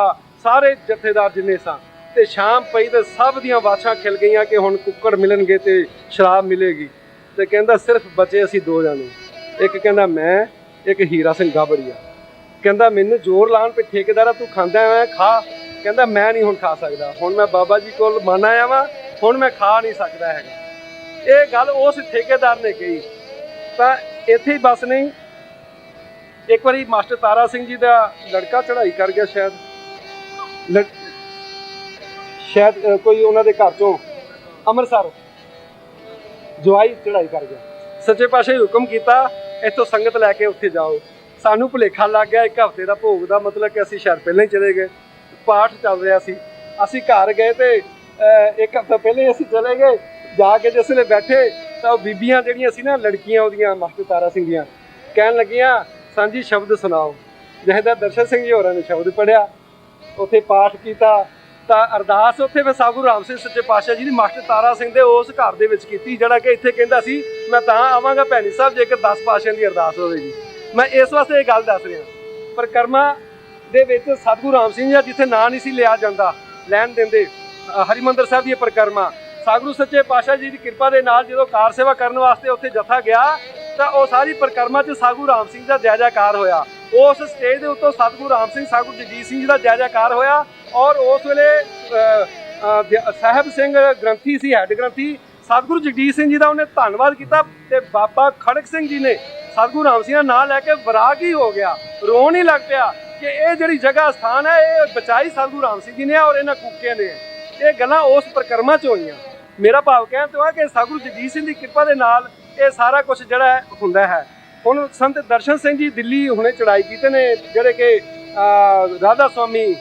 ਸਾਰੇ ਜਥੇਦਾਰ ਜਿੰਨੇ ਸਾਂ। ਤੇ ਸ਼ਾਮ ਪਈ ਤੇ ਸਭ ਦੀਆਂ ਵਾਛਾਂ ਖਿਲ ਗਈਆਂ ਕਿ ਹੁਣ ਕੁੱਕੜ ਮਿਲਣਗੇ ਤੇ ਸ਼ਰਾਬ ਮਿਲੇਗੀ। ਤੇ ਕਹਿੰਦਾ ਸਿਰਫ ਬਚੇ ਅਸੀਂ ਦੋ ਜਾਣੇ, ਇੱਕ ਕਹਿੰਦਾ ਮੈਂ, ਇੱਕ ਹੀਰਾ ਸਿੰਘ ਗਾਬੜੀਆ। ਕਹਿੰਦਾ ਮੈਨੂੰ ਜ਼ੋਰ ਲਾਉਣ ਪੇ ਠੇਕੇਦਾਰਾ ਤੂੰ ਖਾਂਦਾ ਐ ਖਾ। ਕਹਿੰਦਾ ਮੈਂ ਨਹੀਂ ਹੁਣ ਖਾ ਸਕਦਾ, ਹੁਣ ਮੈਂ ਬਾਬਾ ਜੀ ਕੋਲ ਮੰਨ ਆਇਆ ਵਾਂ, ਹੁਣ ਮੈਂ ਖਾ ਨਹੀਂ ਸਕਦਾ ਹੈਗਾ। ਇਹ ਗੱਲ ਉਸ ਠੇਕੇਦਾਰ ਨੇ ਕਹੀ। ਤਾਂ ਇੱਥੇ ਹੀ ਬਸ ਨਹੀਂ, ਇੱਕ ਵਾਰੀ ਮਾਸਟਰ ਤਾਰਾ ਸਿੰਘ ਜੀ ਦਾ ਲੜਕਾ ਚੜ੍ਹਾਈ ਕਰ ਗਿਆ, ਸ਼ਾਇਦ ਕੋਈ ਉਹਨਾਂ ਦੇ ਘਰ ਚੋਂ ਅੰਮ੍ਰਿਤਸਰ ਜਵਾਈ ਚੜ੍ਹਾਈ ਕਰ ਗਿਆ। ਸੱਚੇ ਪਾਤਸ਼ਾਹ ਨੇ ਹੁਕਮ ਕੀਤਾ ਇੱਥੋਂ ਸੰਗਤ ਲੈ ਕੇ ਉੱਥੇ ਜਾਓ। ਸਾਨੂੰ ਭੁਲੇਖਾ ਲੱਗ ਗਿਆ ਇੱਕ ਹਫ਼ਤੇ ਦਾ ਭੋਗ ਦਾ, ਮਤਲਬ ਕਿ ਅਸੀਂ ਸ਼ਾਇਦ ਪਹਿਲਾਂ ਹੀ ਚਲੇ ਗਏ। ਪਾਠ ਚੱਲ ਰਿਹਾ ਸੀ, ਅਸੀਂ ਘਰ ਗਏ ਤੇ ਇੱਕ ਹਫ਼ਤਾ ਪਹਿਲਾਂ ਹੀ ਅਸੀਂ ਚਲੇ ਗਏ। ਜਾ ਕੇ ਜਿਸ ਵੇਲੇ ਬੈਠੇ ਤਾਂ ਉਹ ਬੀਬੀਆਂ ਜਿਹੜੀਆਂ ਸੀ ਨਾ, ਲੜਕੀਆਂ ਉਹਦੀਆਂ ਮਾਸਟਰ ਤਾਰਾ ਸਿੰਘ ਦੀਆਂ, ਕਹਿਣ ਲੱਗੀਆਂ ਸਾਂਝੀ ਸ਼ਬਦ ਸੁਣਾਓ। ਜਹੇਦਾਰ ਦਰਸ਼ਨ ਸਿੰਘ ਜੀ ਹੋਰਾਂ ਨੇ ਸ਼ਬਦ ਪੜ੍ਹਿਆ, ਉੱਥੇ ਪਾਠ ਕੀਤਾ। ਤਾਂ ਅਰਦਾਸ ਉੱਥੇ ਫਿਰ ਸਾਧੂ ਰਾਮ ਸਿੰਘ ਸੱਚੇ ਪਾਤਸ਼ਾਹ ਜੀ ਦੀ ਮਾਸਟਰ ਤਾਰਾ ਸਿੰਘ ਦੇ ਉਸ ਘਰ ਦੇ ਵਿੱਚ ਕੀਤੀ, ਜਿਹੜਾ ਕਿ ਇੱਥੇ ਕਹਿੰਦਾ ਸੀ ਮੈਂ ਤਾਂ ਆਵਾਂਗਾ ਭੈਣੀ ਸਾਹਿਬ ਜੇਕਰ 10 ਪਾਤਸ਼ਾਹਾਂ ਦੀ ਅਰਦਾਸ ਹੋਵੇਗੀ। ਮੈਂ ਇਸ ਵਾਸਤੇ ਇਹ ਗੱਲ ਦੱਸ ਰਿਹਾ। ਪਰਿਕਰਮਾ ਦੇ ਵਿੱਚ ਸਾਧੂ ਰਾਮ ਸਿੰਘ ਜੀ ਜਿੱਥੇ ਨਾਂ ਨਹੀਂ ਸੀ ਲਿਆ ਜਾਂਦਾ, ਲੈਣ ਦਿੰਦੇ, ਹਰਿਮੰਦਰ ਸਾਹਿਬ ਦੀ ਪਰਿਕਰਮਾ, ਸਾਧੂ ਸੱਚੇ ਪਾਤਸ਼ਾਹ ਜੀ ਦੀ ਕਿਰਪਾ ਦੇ ਨਾਲ ਜਦੋਂ ਕਾਰ ਸੇਵਾ ਕਰਨ ਵਾਸਤੇ ਉੱਥੇ ਜਥਾ ਗਿਆ ਤਾਂ ਉਹ ਸਾਰੀ ਪਰਿਕਰਮਾ 'ਚ ਸਾਧੂ ਰਾਮ ਸਿੰਘ ਦਾ ਜੈ ਜੈਕਾਰ ਹੋਇਆ। ਉਸ ਸਟੇਜ ਦੇ ਉੱਤੋਂ ਸਤਿਗੁਰੂ ਰਾਮ ਸਿੰਘ, ਸਾਧੂ ਜਗਜੀਤ ਸਿੰਘ ਜੀ ਦਾ ਜੈ ਜੈਕਾਰ ਹੋਇਆ। ਔਰ ਉਸ ਵੇਲੇ ਸਾਹਿਬ ਸਿੰਘ ਗ੍ਰੰਥੀ ਸੀ, ਹੈੱਡ ਗ੍ਰੰਥੀ ਸਤਿਗੁਰੂ ਜਗਜੀਤ ਸਿੰਘ ਜੀ ਦਾ, ਉਹਨੇ ਧੰਨਵਾਦ ਕੀਤਾ। ਤੇ ਬਾਬਾ ਖੜਕ ਸਿੰਘ ਜੀ ਨੇ ਸਤਿਗੁਰੂ ਰਾਮ ਸਿੰਘ ਦਾ ਨਾਂ ਲੈ ਕੇ ਵਿਰਾਗ ਹੀ ਹੋ ਗਿਆ, ਰੋਣ ਹੀ ਲੱਗ ਪਿਆ ਕਿ ਇਹ ਜਿਹੜੀ ਜਗ੍ਹਾ ਸਥਾਨ ਹੈ ਇਹ ਬਚਾਈ ਸਤਿਗੁਰੂ ਰਾਮ ਸਿੰਘ ਜੀ ਨੇ ਔਰ ਇਹਨਾਂ ਕੂਕੇ ਨੇ। ਇਹ ਗੱਲਾਂ ਉਸ ਪਰਿਕਰਮਾ 'ਚ ਹੋਈਆਂ। ਮੇਰਾ ਭਾਵ ਕਹਿਣ ਤੋਂ ਹੈ ਕਿ ਸਤਿਗੁਰੂ ਜਗਜੀਤ ਸਿੰਘ ਦੀ ਕਿਰਪਾ ਦੇ ਨਾਲ ਇਹ ਸਾਰਾ ਕੁਝ ਜਿਹੜਾ ਹੁੰਦਾ ਹੈ। ਹੁਣ ਸੰਤ ਦਰਸ਼ਨ ਸਿੰਘ ਜੀ ਦਿੱਲੀ ਹੁਣੇ ਚੜਾਈ ਕੀਤੇ ਨੇ, ਜਿਹੜੇ ਕਿ ਰਾਧਾ ਸਵਾਮੀ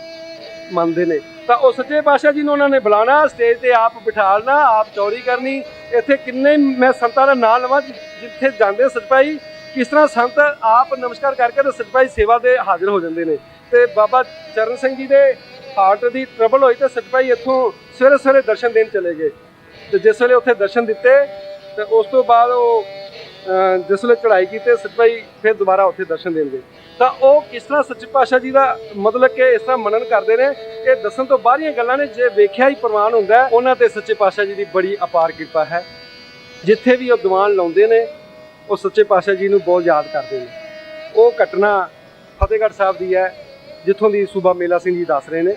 ਮੰਨਦੇ ਨੇ। ਤਾਂ ਉਹ ਸੱਚੇ ਪਾਤਸ਼ਾਹ ਜੀ ਨੂੰ ਉਹਨਾਂ ਨੇ ਬੁਲਾਉਣਾ, ਸਟੇਜ ਤੇ ਆਪ ਬਿਠਾਲਣਾ, ਆਪ ਚੌੜੀ ਕਰਨੀ। ਇੱਥੇ ਕਿੰਨੇ ਮੈਂ ਸੰਤਾਂ ਦਾ ਨਾਂ ਲਵਾਂ ਜਿੱਥੇ ਜਾਂਦੇ ਸਚਪਾਈ, ਕਿਸ ਤਰ੍ਹਾਂ ਸੰਤ ਆਪ ਨਮਸਕਾਰ ਕਰਕੇ ਤੇ ਸਚਪਾਈ ਸੇਵਾ ਦੇ ਹਾਜ਼ਰ ਹੋ ਜਾਂਦੇ ਨੇ। ਤੇ ਬਾਬਾ ਚਰਨ ਸਿੰਘ ਜੀ ਦੇ ਹਾਰਟ ਦੀ ਟਰਬਲ ਹੋਈ ਤੇ ਸਚਪਾਈ ਇੱਥੋਂ ਸਵੇਰੇ ਸਵੇਰੇ ਦਰਸ਼ਨ ਦੇਣ ਚਲੇ ਗਏ। ਤੇ ਜਿਸ ਵੇਲੇ ਉੱਥੇ ਦਰਸ਼ਨ ਦਿੱਤੇ ਤੇ ਉਸ ਤੋਂ ਬਾਅਦ ਉਹ ਜਿਸ ਵੇਲੇ ਚੜ੍ਹਾਈ ਕੀਤੇ ਸਚਪਾਈ ਫਿਰ ਦੁਬਾਰਾ ਉੱਥੇ ਦਰਸ਼ਨ ਦੇਣ ਗਏ। ਤਾਂ ਉਹ ਕਿਸ ਤਰ੍ਹਾਂ ਸੱਚੇ ਪਾਤਸ਼ਾਹ ਜੀ ਦਾ ਮਤਲਬ ਕਿ ਇਸ ਤਰ੍ਹਾਂ ਮਨਨ ਕਰਦੇ ਨੇ, ਇਹ ਦੱਸਣ ਤੋਂ ਬਾਹਰੀਆਂ ਗੱਲਾਂ ਨੇ। ਜੇ ਵੇਖਿਆ ਹੀ ਪ੍ਰਮਾਣ ਹੁੰਦਾ, ਉਹਨਾਂ ਤੇ ਸੱਚੇ ਪਾਤਸ਼ਾਹ ਜੀ ਦੀ ਬੜੀ ਅਪਾਰ ਕਿਰਪਾ ਹੈ। ਜਿੱਥੇ ਵੀ ਉਹ ਦੀਵਾਨ ਲਾਉਂਦੇ ਨੇ ਉਹ ਸੱਚੇ ਪਾਤਸ਼ਾਹ ਜੀ ਨੂੰ ਬਹੁਤ ਯਾਦ ਕਰਦੇ ਨੇ। ਉਹ ਘਟਨਾ ਫਤਿਹਗੜ੍ਹ ਸਾਹਿਬ ਦੀ ਹੈ, ਜਿੱਥੋਂ ਦੀ ਸੂਬਾ ਮੇਲਾ ਸਿੰਘ ਜੀ ਦੱਸ ਰਹੇ ਨੇ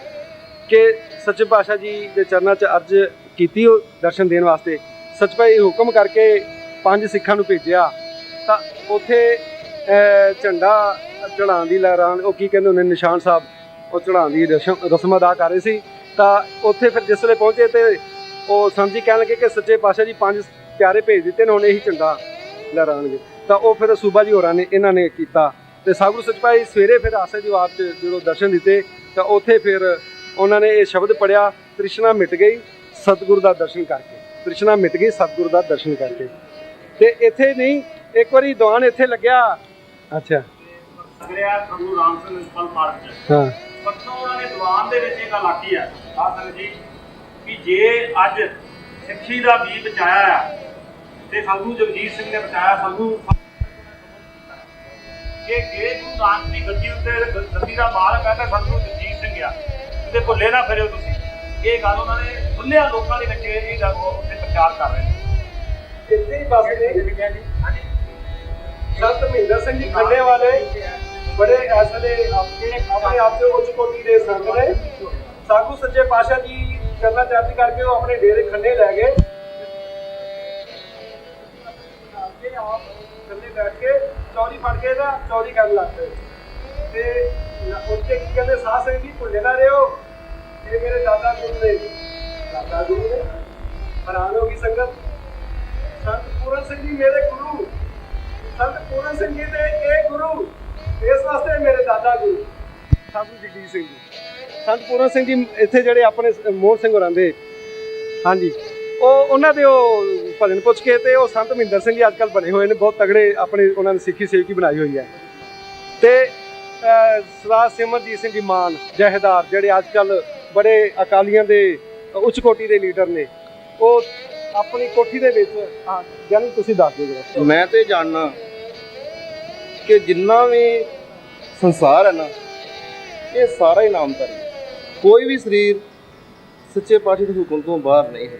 ਕਿ ਸੱਚੇ ਪਾਤਸ਼ਾਹ ਜੀ ਦੇ ਚਰਨਾਂ 'ਚ ਅਰਜ਼ ਕੀਤੀ ਉਹ ਦਰਸ਼ਨ ਦੇਣ ਵਾਸਤੇ। ਸਚਪਾਈ ਹੁਕਮ ਕਰਕੇ 5 ਸਿੱਖਾਂ ਨੂੰ ਭੇਜਿਆ। ਤਾਂ ਉੱਥੇ ਝੰਡਾ ਚੜ੍ਹਾਉਣ ਦੀ ਲਹਿਰਾਂ, ਉਹ ਕੀ ਕਹਿੰਦੇ ਹੁੰਦੇ ਨਿਸ਼ਾਨ ਸਾਹਿਬ, ਉਹ ਚੜ੍ਹਾਉਣ ਦੀ ਰਸਮ ਅਦਾ ਕਰ ਰਹੇ ਸੀ। ਤਾਂ ਉੱਥੇ ਫਿਰ ਜਿਸ ਵੇਲੇ ਪਹੁੰਚੇ ਤੇ ਉਹ ਸੰਤ ਜੀ ਕਹਿਣ ਲੱਗੇ ਕਿ ਸੱਚੇ ਪਾਤਸ਼ਾਹ ਜੀ 5 ਪਿਆਰੇ ਭੇਜ ਦਿੱਤੇ ਨੇ, ਹੁਣ ਇਹੀ ਝੰਡਾ ਲਹਿਰਾਉਣਗੇ। ਤਾਂ ਉਹ ਫਿਰ ਸੂਬਾ ਜੀ ਹੋਰਾਂ ਨੇ ਇਹਨਾਂ ਨੇ ਕੀਤਾ। ਤੇ ਸਤਿਗੁਰੂ ਸਚਪਾਈ ਸਵੇਰੇ ਫਿਰ ਆਸੇ ਦੀ ਵਾਰ 'ਚ ਜਦੋਂ ਦਰਸ਼ਨ ਦਿੱਤੇ ਤਾਂ ਉੱਥੇ ਫਿਰ ਉਹਨਾਂ ਨੇ ਇਹ ਸ਼ਬਦ ਪੜ੍ਹਿਆ, ਤ੍ਰਿਸ਼ਨਾ ਮਿਟ ਗਈ ਸਤਿਗੁਰੂ ਦਾ ਦਰਸ਼ਨ ਕਰਕੇ, ਤ੍ਰਿਸ਼ਨਾ ਮਿਟ ਗਈ ਸਤਿਗੁਰੂ ਦਾ ਦਰਸ਼ਨ ਕਰਕੇ। ਤੇ ਇੱਥੇ ਨਹੀਂ, ਇੱਕ ਵਾਰੀ ਦੀਵਾਨ ਇੱਥੇ ਲੱਗਿਆ। ਅੱਛਾ ਪ੍ਰਭੂ ਰਾਮ ਸਿੰਘ ਨਿਸ਼ਪਲ ਪਾਰਕ ਚ ਹਾਂ, ਪਰਸੋਂ ਉਹਨਾਂ ਨੇ ਦੀਵਾਨ ਦੇ ਵਿੱਚ ਇਹ ਗੱਲ ਆਖੀ ਹੈ। ਆਸਨ ਜੀ ਕਿ ਜੇ ਅੱਜ ਸਿੱਖੀ ਦਾ ਬੀਜ ਬਚਾਇਆ ਆ ਤੇ ਸੰਗੂ ਜਗਜੀਤ ਸਿੰਘ ਨੇ ਬਚਾਇਆ, ਸੰਗੂ ਕਿ ਜੇ ਗੁਰੂ ਨਾਨਕ ਦੀ ਗੱਦੀ ਉੱਤੇ ਗੱਦੀ ਦਾ ਮਾਲਕ ਹੈ ਤਾਂ ਸੰਗੂ ਜਗਜੀਤ ਸਿੰਘ ਆ, ਤੇ ਭੁੱਲੇ ਨਾ ਫਿਰਿਓ ਤੁਸੀਂ। ਇਹ ਗੱਲ ਉਹਨਾਂ ਨੇ ਖੁੱਲ੍ਹਿਆ ਲੋਕਾਂ ਦੇ ਵਿੱਚ ਇਹ ਗੱਲ ਉੱਥੇ ਪ੍ਰਚਾਰ ਕਰ ਰਹੇ ਨੇ। ਇੱਥੇ ਹੀ ਬਸ ਨੇ ਹਾਂਜੀ, ਸੰਤ ਮਹਿੰਦਰ ਸਿੰਘ ਜੀ ਖੰਡੇ ਵਾਲੇ ਬੜੇ ਐਸਲੇ ਆਪਣੇ ਆਪ ਦੇ ਉੱਚ ਕੋਟੀ ਦੇ ਸੰਤ ਨੇ। ਸਾਧੂ ਸੱਚੇ ਪਾਤਸ਼ਾਹ ਜੀ ਚਰਨਾਂ ਚਾਰਜ ਕਰਕੇ ਉਹ ਆਪਣੇ ਡੇਰੇ ਖੰਡੇ ਲੈ ਗਏ। ਆਪ ਥੱਲੇ ਬੈਠ ਕੇ ਚੌਰੀ ਫੜ ਕੇ ਨਾ ਚੌਰੀ ਕਰਨ ਲੱਗ ਪਏ ਤੇ ਉੱਥੇ ਕੀ ਕਹਿੰਦੇ ਸਾਧ ਸੰਗਤ ਜੀ ਭੁੱਲੇ ਨਾ ਰਿਓ, ਇਹ ਮੇਰੇ ਦਾਦਾ ਗੁਰੂ ਨੇ ਹੈਰਾਨ ਹੋ ਗਈ ਸੰਗਤ। ਸੰਤ ਪੂਰਨ ਸਿੰਘ ਜੀ ਮੇਰੇ ਗੁਰੂ, ਸੰਤ ਪੂਰਨ ਸਿੰਘ ਜੀ ਦੇ ਇਹ ਗੁਰੂ, ਇਸ ਵਾਸਤੇ ਮੇਰੇ ਦਾਦਾ ਗੁਰੂ ਸਾਧੂ ਜਗਜੀਤ ਸਿੰਘ ਜੀ। ਸੰਤ ਪੂਰਨ ਸਿੰਘ ਜੀ ਇੱਥੇ ਜਿਹੜੇ ਆਪਣੇ ਮੋਹਨ ਸਿੰਘ ਹੋਰਾਂ ਦੇ, ਹਾਂਜੀ, ਉਹਨਾਂ ਦੇ ਉਹ ਭਜਨ ਪੁੱਛ ਕੇ ਤੇ ਉਹ ਸੰਤ ਮਹਿੰਦਰ ਸਿੰਘ ਜੀ ਅੱਜ ਕੱਲ੍ਹ ਬਣੇ ਹੋਏ ਨੇ ਬਹੁਤ ਤਗੜੇ, ਆਪਣੇ ਉਹਨਾਂ ਨੇ ਸਿੱਖੀ ਸੇਵਕੀ ਬਣਾਈ ਹੋਈ ਹੈ। ਤੇ ਸਰਦਾਰ ਸਿਮਰਜੀਤ ਸਿੰਘ ਜੀ ਮਾਨ ਜਹੇਦਾਰ ਜਿਹੜੇ ਅੱਜ ਕੱਲ੍ਹ ਬੜੇ ਅਕਾਲੀਆਂ ਦੇ ਉੱਚ ਕੋਟੀ ਦੇ ਲੀਡਰ ਨੇ, ਉਹ ਆਪਣੀ ਕੋਠੀ ਦੇ ਵਿੱਚ ਜਾਨੀ ਤੁਸੀਂ ਦੱਸ ਦਿਓ ਜਰਾ। ਮੈਂ ਤੇ ਜਾਣਨਾ ਕਿ ਜਿੰਨਾ ਵੀ ਸੰਸਾਰ ਹੈ ਨਾ, ਇਹ ਸਾਰਾ ਹੀ ਨਾਮਧਾਰੀ ਹੈ। ਕੋਈ ਵੀ ਸਰੀਰ ਸੱਚੇ ਪਾਤਸ਼ਾਹ ਦੇ ਹੁਕਮ ਤੋਂ ਬਾਹਰ ਨਹੀਂ ਹੈ।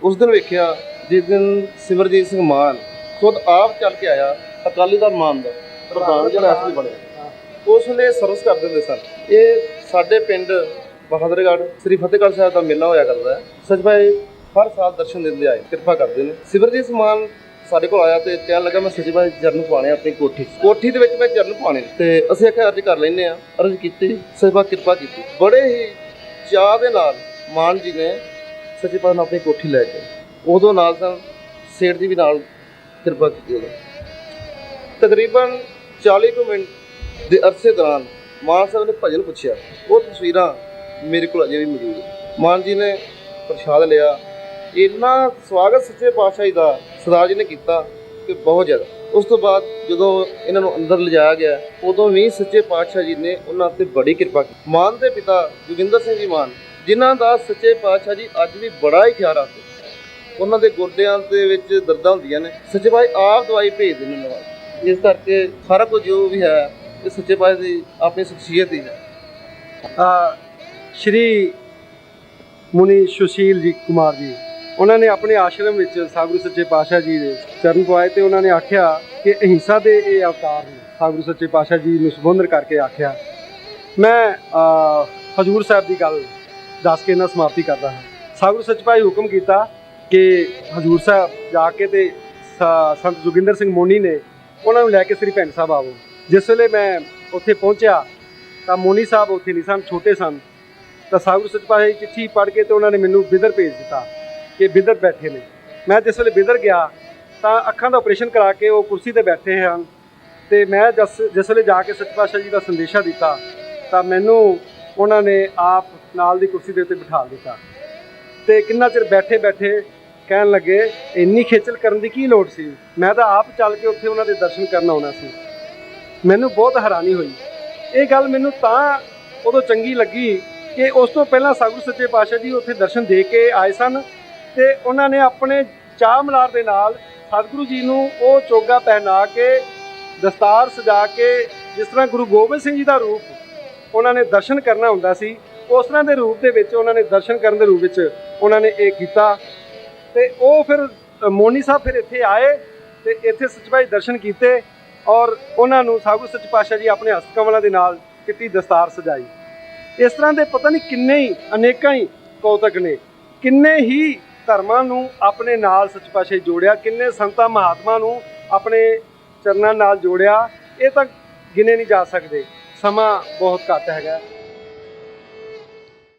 ਉਸ ਦਿਨ ਵੇਖਿਆ ਜਿਸ ਦਿਨ ਸਿਮਰਜੀਤ ਸਿੰਘ ਮਾਨ ਖੁਦ ਆਪ ਚੱਲ ਕੇ ਆਇਆ, ਅਕਾਲੀ ਦਲ ਮਾਨ ਦਾ ਪ੍ਰਧਾਨ ਜਿਹੜਾ ਐਸਪੀ ਬਣਿਆ, ਉਸ ਵੇਲੇ ਸਰਵਿਸ ਕਰਦੇ ਹੁੰਦੇ ਸਨ। ਇਹ ਸਾਡੇ ਪਿੰਡ ਬਹਾਦਰਗੜ੍ਹ ਸ੍ਰੀ ਫਤਿਹਗੜ੍ਹ ਸਾਹਿਬ ਦਾ ਮੇਲਾ ਹੋਇਆ ਕਰਦਾ ਹੈ। ਸੱਚ ਭਾਈ ਹਰ ਸਾਲ ਦਰਸ਼ਨ ਦਿੰਦੇ ਆਏ, ਕਿਰਪਾ ਕਰਦੇ ਨੇ। ਸਿਮਰਜੀਤ ਮਾਨ ਸਾਡੇ ਕੋਲ ਆਇਆ ਤੇ ਕਹਿਣ ਲੱਗਾ ਮੈਂ ਸੱਚੇ ਭਾਈ ਚਰਨ ਪਾਉਣੇ ਆਪਣੀ ਕੋਠੀ ਦੇ ਵਿੱਚ ਮੈਂ ਚਰਨ ਪਾਉਣੇ ਤੇ ਅਸੀਂ ਆਖਿਆ ਅਰਜ਼ ਕਰ ਲੈਂਦੇ ਆ। ਅਰਜ਼ ਕੀਤੀ, ਸੱਚੇ ਭਾਈ ਕਿਰਪਾ ਕੀਤੀ। ਬੜੇ ਹੀ ਚਾਅ ਦੇ ਨਾਲ ਮਾਨ ਜੀ ਨੇ ਸੱਚੇ ਭਾਈ ਨੂੰ ਆਪਣੀ ਕੋਠੀ ਲੈ ਕੇ, ਉਦੋਂ ਨਾਲ ਸਨ ਸੇਠ ਜੀ ਵੀ ਨਾਲ, ਕਿਰਪਾ ਕੀਤੀ। ਉਦੋਂ ਤਕਰੀਬਨ 40 ਕੁ ਮਿੰਟ ਦੇ ਅਰਸੇ ਦੌਰਾਨ ਮਾਨ ਸਾਹਿਬ ਨੇ ਭਜਨ ਪੁੱਛਿਆ। ਉਹ ਤਸਵੀਰਾਂ ਮੇਰੇ ਕੋਲ ਅਜੇ ਵੀ ਮੌਜੂਦ ਹੈ। ਮਾਨ ਜੀ ਨੇ ਪ੍ਰਸ਼ਾਦ ਲਿਆ, ਇੰਨਾ ਸਵਾਗਤ ਸੱਚੇ ਪਾਤਸ਼ਾਹ ਜੀ ਦਾ ਸਰਦਾਰ ਜੀ ਨੇ ਕੀਤਾ ਕਿ ਬਹੁਤ ਜ਼ਿਆਦਾ। ਉਸ ਤੋਂ ਬਾਅਦ ਜਦੋਂ ਇਹਨਾਂ ਨੂੰ ਅੰਦਰ ਲਿਜਾਇਆ ਗਿਆ, ਉਦੋਂ ਵੀ ਸੱਚੇ ਪਾਤਸ਼ਾਹ ਜੀ ਨੇ ਉਹਨਾਂ 'ਤੇ ਬੜੀ ਕਿਰਪਾ ਕੀਤੀ। ਮਾਨ ਦੇ ਪਿਤਾ ਜੋਗਿੰਦਰ ਸਿੰਘ ਜੀ ਮਾਨ, ਜਿਨ੍ਹਾਂ ਦਾ ਸੱਚੇ ਪਾਤਸ਼ਾਹ ਜੀ ਅੱਜ ਵੀ ਬੜਾ ਹੀ ਖਿਆਲ ਰੱਖਦੇ। ਉਹਨਾਂ ਦੇ ਗੁਰਦਿਆਂ ਦੇ ਵਿੱਚ ਦਰਦਾਂ ਹੁੰਦੀਆਂ ਨੇ, ਸੱਚੇ ਭਾਈ ਆਪ ਦਵਾਈ ਭੇਜ ਦਿੰਦੇ ਨੇ ਨਾਲ। ਇਸ ਕਰਕੇ ਸਾਰਾ ਕੁਝ ਜੋ ਵੀ ਹੈ ਇਹ ਸੱਚੇ ਪਾਤਸ਼ਾਹ ਦੀ ਆਪਣੀ ਸ਼ਖਸੀਅਤ ਹੀ ਹੈ। ਸ਼੍ਰੀ ਮੁਨੀ ਸੁਸ਼ੀਲ ਜੀ ਕੁਮਾਰ ਜੀ, ਉਹਨਾਂ ਨੇ ਆਪਣੇ ਆਸ਼ਰਮ ਵਿੱਚ ਸਾਗੁਰੂ ਸੱਚੇ ਪਾਤਸ਼ਾਹ ਜੀ ਦੇ ਚਰਨ ਪਵਾਏ ਤੇ ਉਹਨਾਂ ਨੇ ਆਖਿਆ ਕਿ ਅਹਿੰਸਾ ਦੇ ਇਹ ਅਵਤਾਰ ਨੇ। ਸਾਗੁਰੂ ਸੱਚੇ ਪਾਤਸ਼ਾਹ ਜੀ ਨੂੰ ਸੰਬੋਧਨ ਕਰਕੇ ਆਖਿਆ। ਮੈਂ ਹਜ਼ੂਰ ਸਾਹਿਬ ਦੀ ਗੱਲ ਦੱਸ ਕੇ ਇਹਨਾਂ ਸਮਾਪਤੀ ਕਰਦਾ ਹਾਂ। ਸਾਗੁਰੂ ਸੱਚੇ ਪਾਤਸ਼ਾਹ ਹੁਕਮ ਕੀਤਾ ਕਿ ਹਜ਼ੂਰ ਸਾਹਿਬ ਜਾ ਕੇ ਤੇ ਸੰਤ ਜੋਗਿੰਦਰ ਸਿੰਘ ਮੋਨੀ ਨੇ ਉਹਨਾਂ ਨੂੰ ਲੈ ਕੇ ਸ੍ਰੀ ਭੈਣ ਸਾਹਿਬ ਆਵੋ। ਜਿਸ ਵੇਲੇ ਮੈਂ ਉੱਥੇ ਪਹੁੰਚਿਆ ਤਾਂ ਮੋਨੀ ਸਾਹਿਬ ਉੱਥੇ ਨਹੀਂ ਸਨ, ਛੋਟੇ ਸਨ। ਤਾਂ ਸਾਗੁਰੂ ਸੱਚੇ ਪਾਤਸ਼ਾਹ ਦੀ ਚਿੱਠੀ ਪੜ੍ਹ ਕੇ ਤੇ ਉਹਨਾਂ ਨੇ ਮੈਨੂੰ ਬਿਦਰ ਭੇਜ ਦਿੱਤਾ ਕਿ ਬਿਦਰ ਬੈਠੇ ਨੇ। ਮੈਂ ਜਿਸ ਵੇਲੇ ਬਿਦਰ ਗਿਆ ਤਾਂ ਅੱਖਾਂ ਦਾ ਆਪਰੇਸ਼ਨ ਕਰਾ ਕੇ ਉਹ ਕੁਰਸੀ 'ਤੇ ਬੈਠੇ ਹਨ ਤੇ ਮੈਂ ਜਿਸ ਵੇਲੇ ਜਾ ਕੇ ਸੱਚੇ ਪਾਤਸ਼ਾਹ ਜੀ ਦਾ ਸੰਦੇਸ਼ਾ ਦਿੱਤਾ ਤਾਂ ਮੈਨੂੰ ਉਹਨਾਂ ਨੇ ਆਪ ਨਾਲ ਦੀ ਕੁਰਸੀ ਦੇ ਉੱਤੇ ਬਿਠਾ ਦਿੱਤਾ ਤੇ ਕਿੰਨਾ ਚਿਰ ਬੈਠੇ ਬੈਠੇ ਕਹਿਣ ਲੱਗੇ ਇੰਨੀ ਖੇਚਲ ਕਰਨ ਦੀ ਕੀ ਲੋੜ ਸੀ, ਮੈਂ ਤਾਂ ਆਪ ਚੱਲ ਕੇ ਉੱਥੇ ਉਹਨਾਂ ਦੇ ਦਰਸ਼ਨ ਕਰਨ ਆਉਣਾ ਸੀ। ਮੈਨੂੰ ਬਹੁਤ ਹੈਰਾਨੀ ਹੋਈ। ਇਹ ਗੱਲ ਮੈਨੂੰ ਤਾਂ ਉਦੋਂ ਚੰਗੀ ਲੱਗੀ ਕਿ ਉਸ ਤੋਂ ਪਹਿਲਾਂ ਸਾਗੁਰੂ ਸੱਚੇ ਪਾਤਸ਼ਾਹ ਜੀ ਉੱਥੇ ਦਰਸ਼ਨ ਦੇ ਕੇ ਆਏ ਸਨ ਤੇ ਉਹਨਾਂ ਨੇ ਆਪਣੇ ਚਾਅ ਮਲਾਰ ਦੇ ਨਾਲ ਸਤਿਗੁਰੂ ਜੀ ਨੂੰ ਉਹ ਚੋਗਾ ਪਹਿਨਾ ਕੇ ਦਸਤਾਰ ਸਜਾ ਕੇ, ਜਿਸ ਤਰ੍ਹਾਂ ਗੁਰੂ ਗੋਬਿੰਦ ਸਿੰਘ ਜੀ ਦਾ ਰੂਪ ਉਹਨਾਂ ਨੇ ਦਰਸ਼ਨ ਕਰਨਾ ਹੁੰਦਾ ਸੀ, ਉਸ ਤਰ੍ਹਾਂ ਦੇ ਰੂਪ ਦੇ ਵਿੱਚ ਉਹਨਾਂ ਨੇ ਦਰਸ਼ਨ ਕਰਨ ਦੇ ਰੂਪ ਵਿੱਚ ਉਹਨਾਂ ਨੇ ਇਹ ਕੀਤਾ। ਤੇ ਉਹ ਫਿਰ ਮੋਨੀ ਸਾਹਿਬ ਫਿਰ ਇੱਥੇ ਆਏ ਤੇ ਇੱਥੇ ਸੱਚੇ ਪਾਤਸ਼ਾਹ ਦਰਸ਼ਨ ਕੀਤੇ ਔਰ ਉਹਨਾਂ ਨੂੰ ਸਾਗੁਰੂ ਸੱਚੇ ਪਾਤਸ਼ਾਹ ਜੀ ਆਪਣੇ ਹਸਤ ਕਮਲਾਂ ਦੇ ਨਾਲ ਚਿੱਟੀ ਦਸਤਾਰ ਸਜਾਈ। ਇਸ ਤਰ੍ਹਾਂ ਦੇ ਪਤਾ ਨਹੀਂ ਕਿੰਨੇ ਹੀ ਅਨੇਕਾਂ ਹੀ ਕੌਤਕ ਨੇ, ਕਿੰਨੇ ਹੀ ਧਰਮਾਂ ਨੂੰ ਆਪਣੇ ਨਾਲ ਸੱਚੇ ਪਾਤਸ਼ਾਹ ਜੋੜਿਆ, ਕਿੰਨੇ ਸੰਤਾਂ ਮਹਾਤਮਾ ਨੂੰ ਆਪਣੇ ਚਰਨਾਂ ਨਾਲ ਜੋੜਿਆ। ਇਹ ਤਾਂ ਗਿਣੇ ਨਹੀਂ ਜਾ ਸਕਦੇ, ਸਮਾਂ ਬਹੁਤ ਘੱਟ ਹੈਗਾ।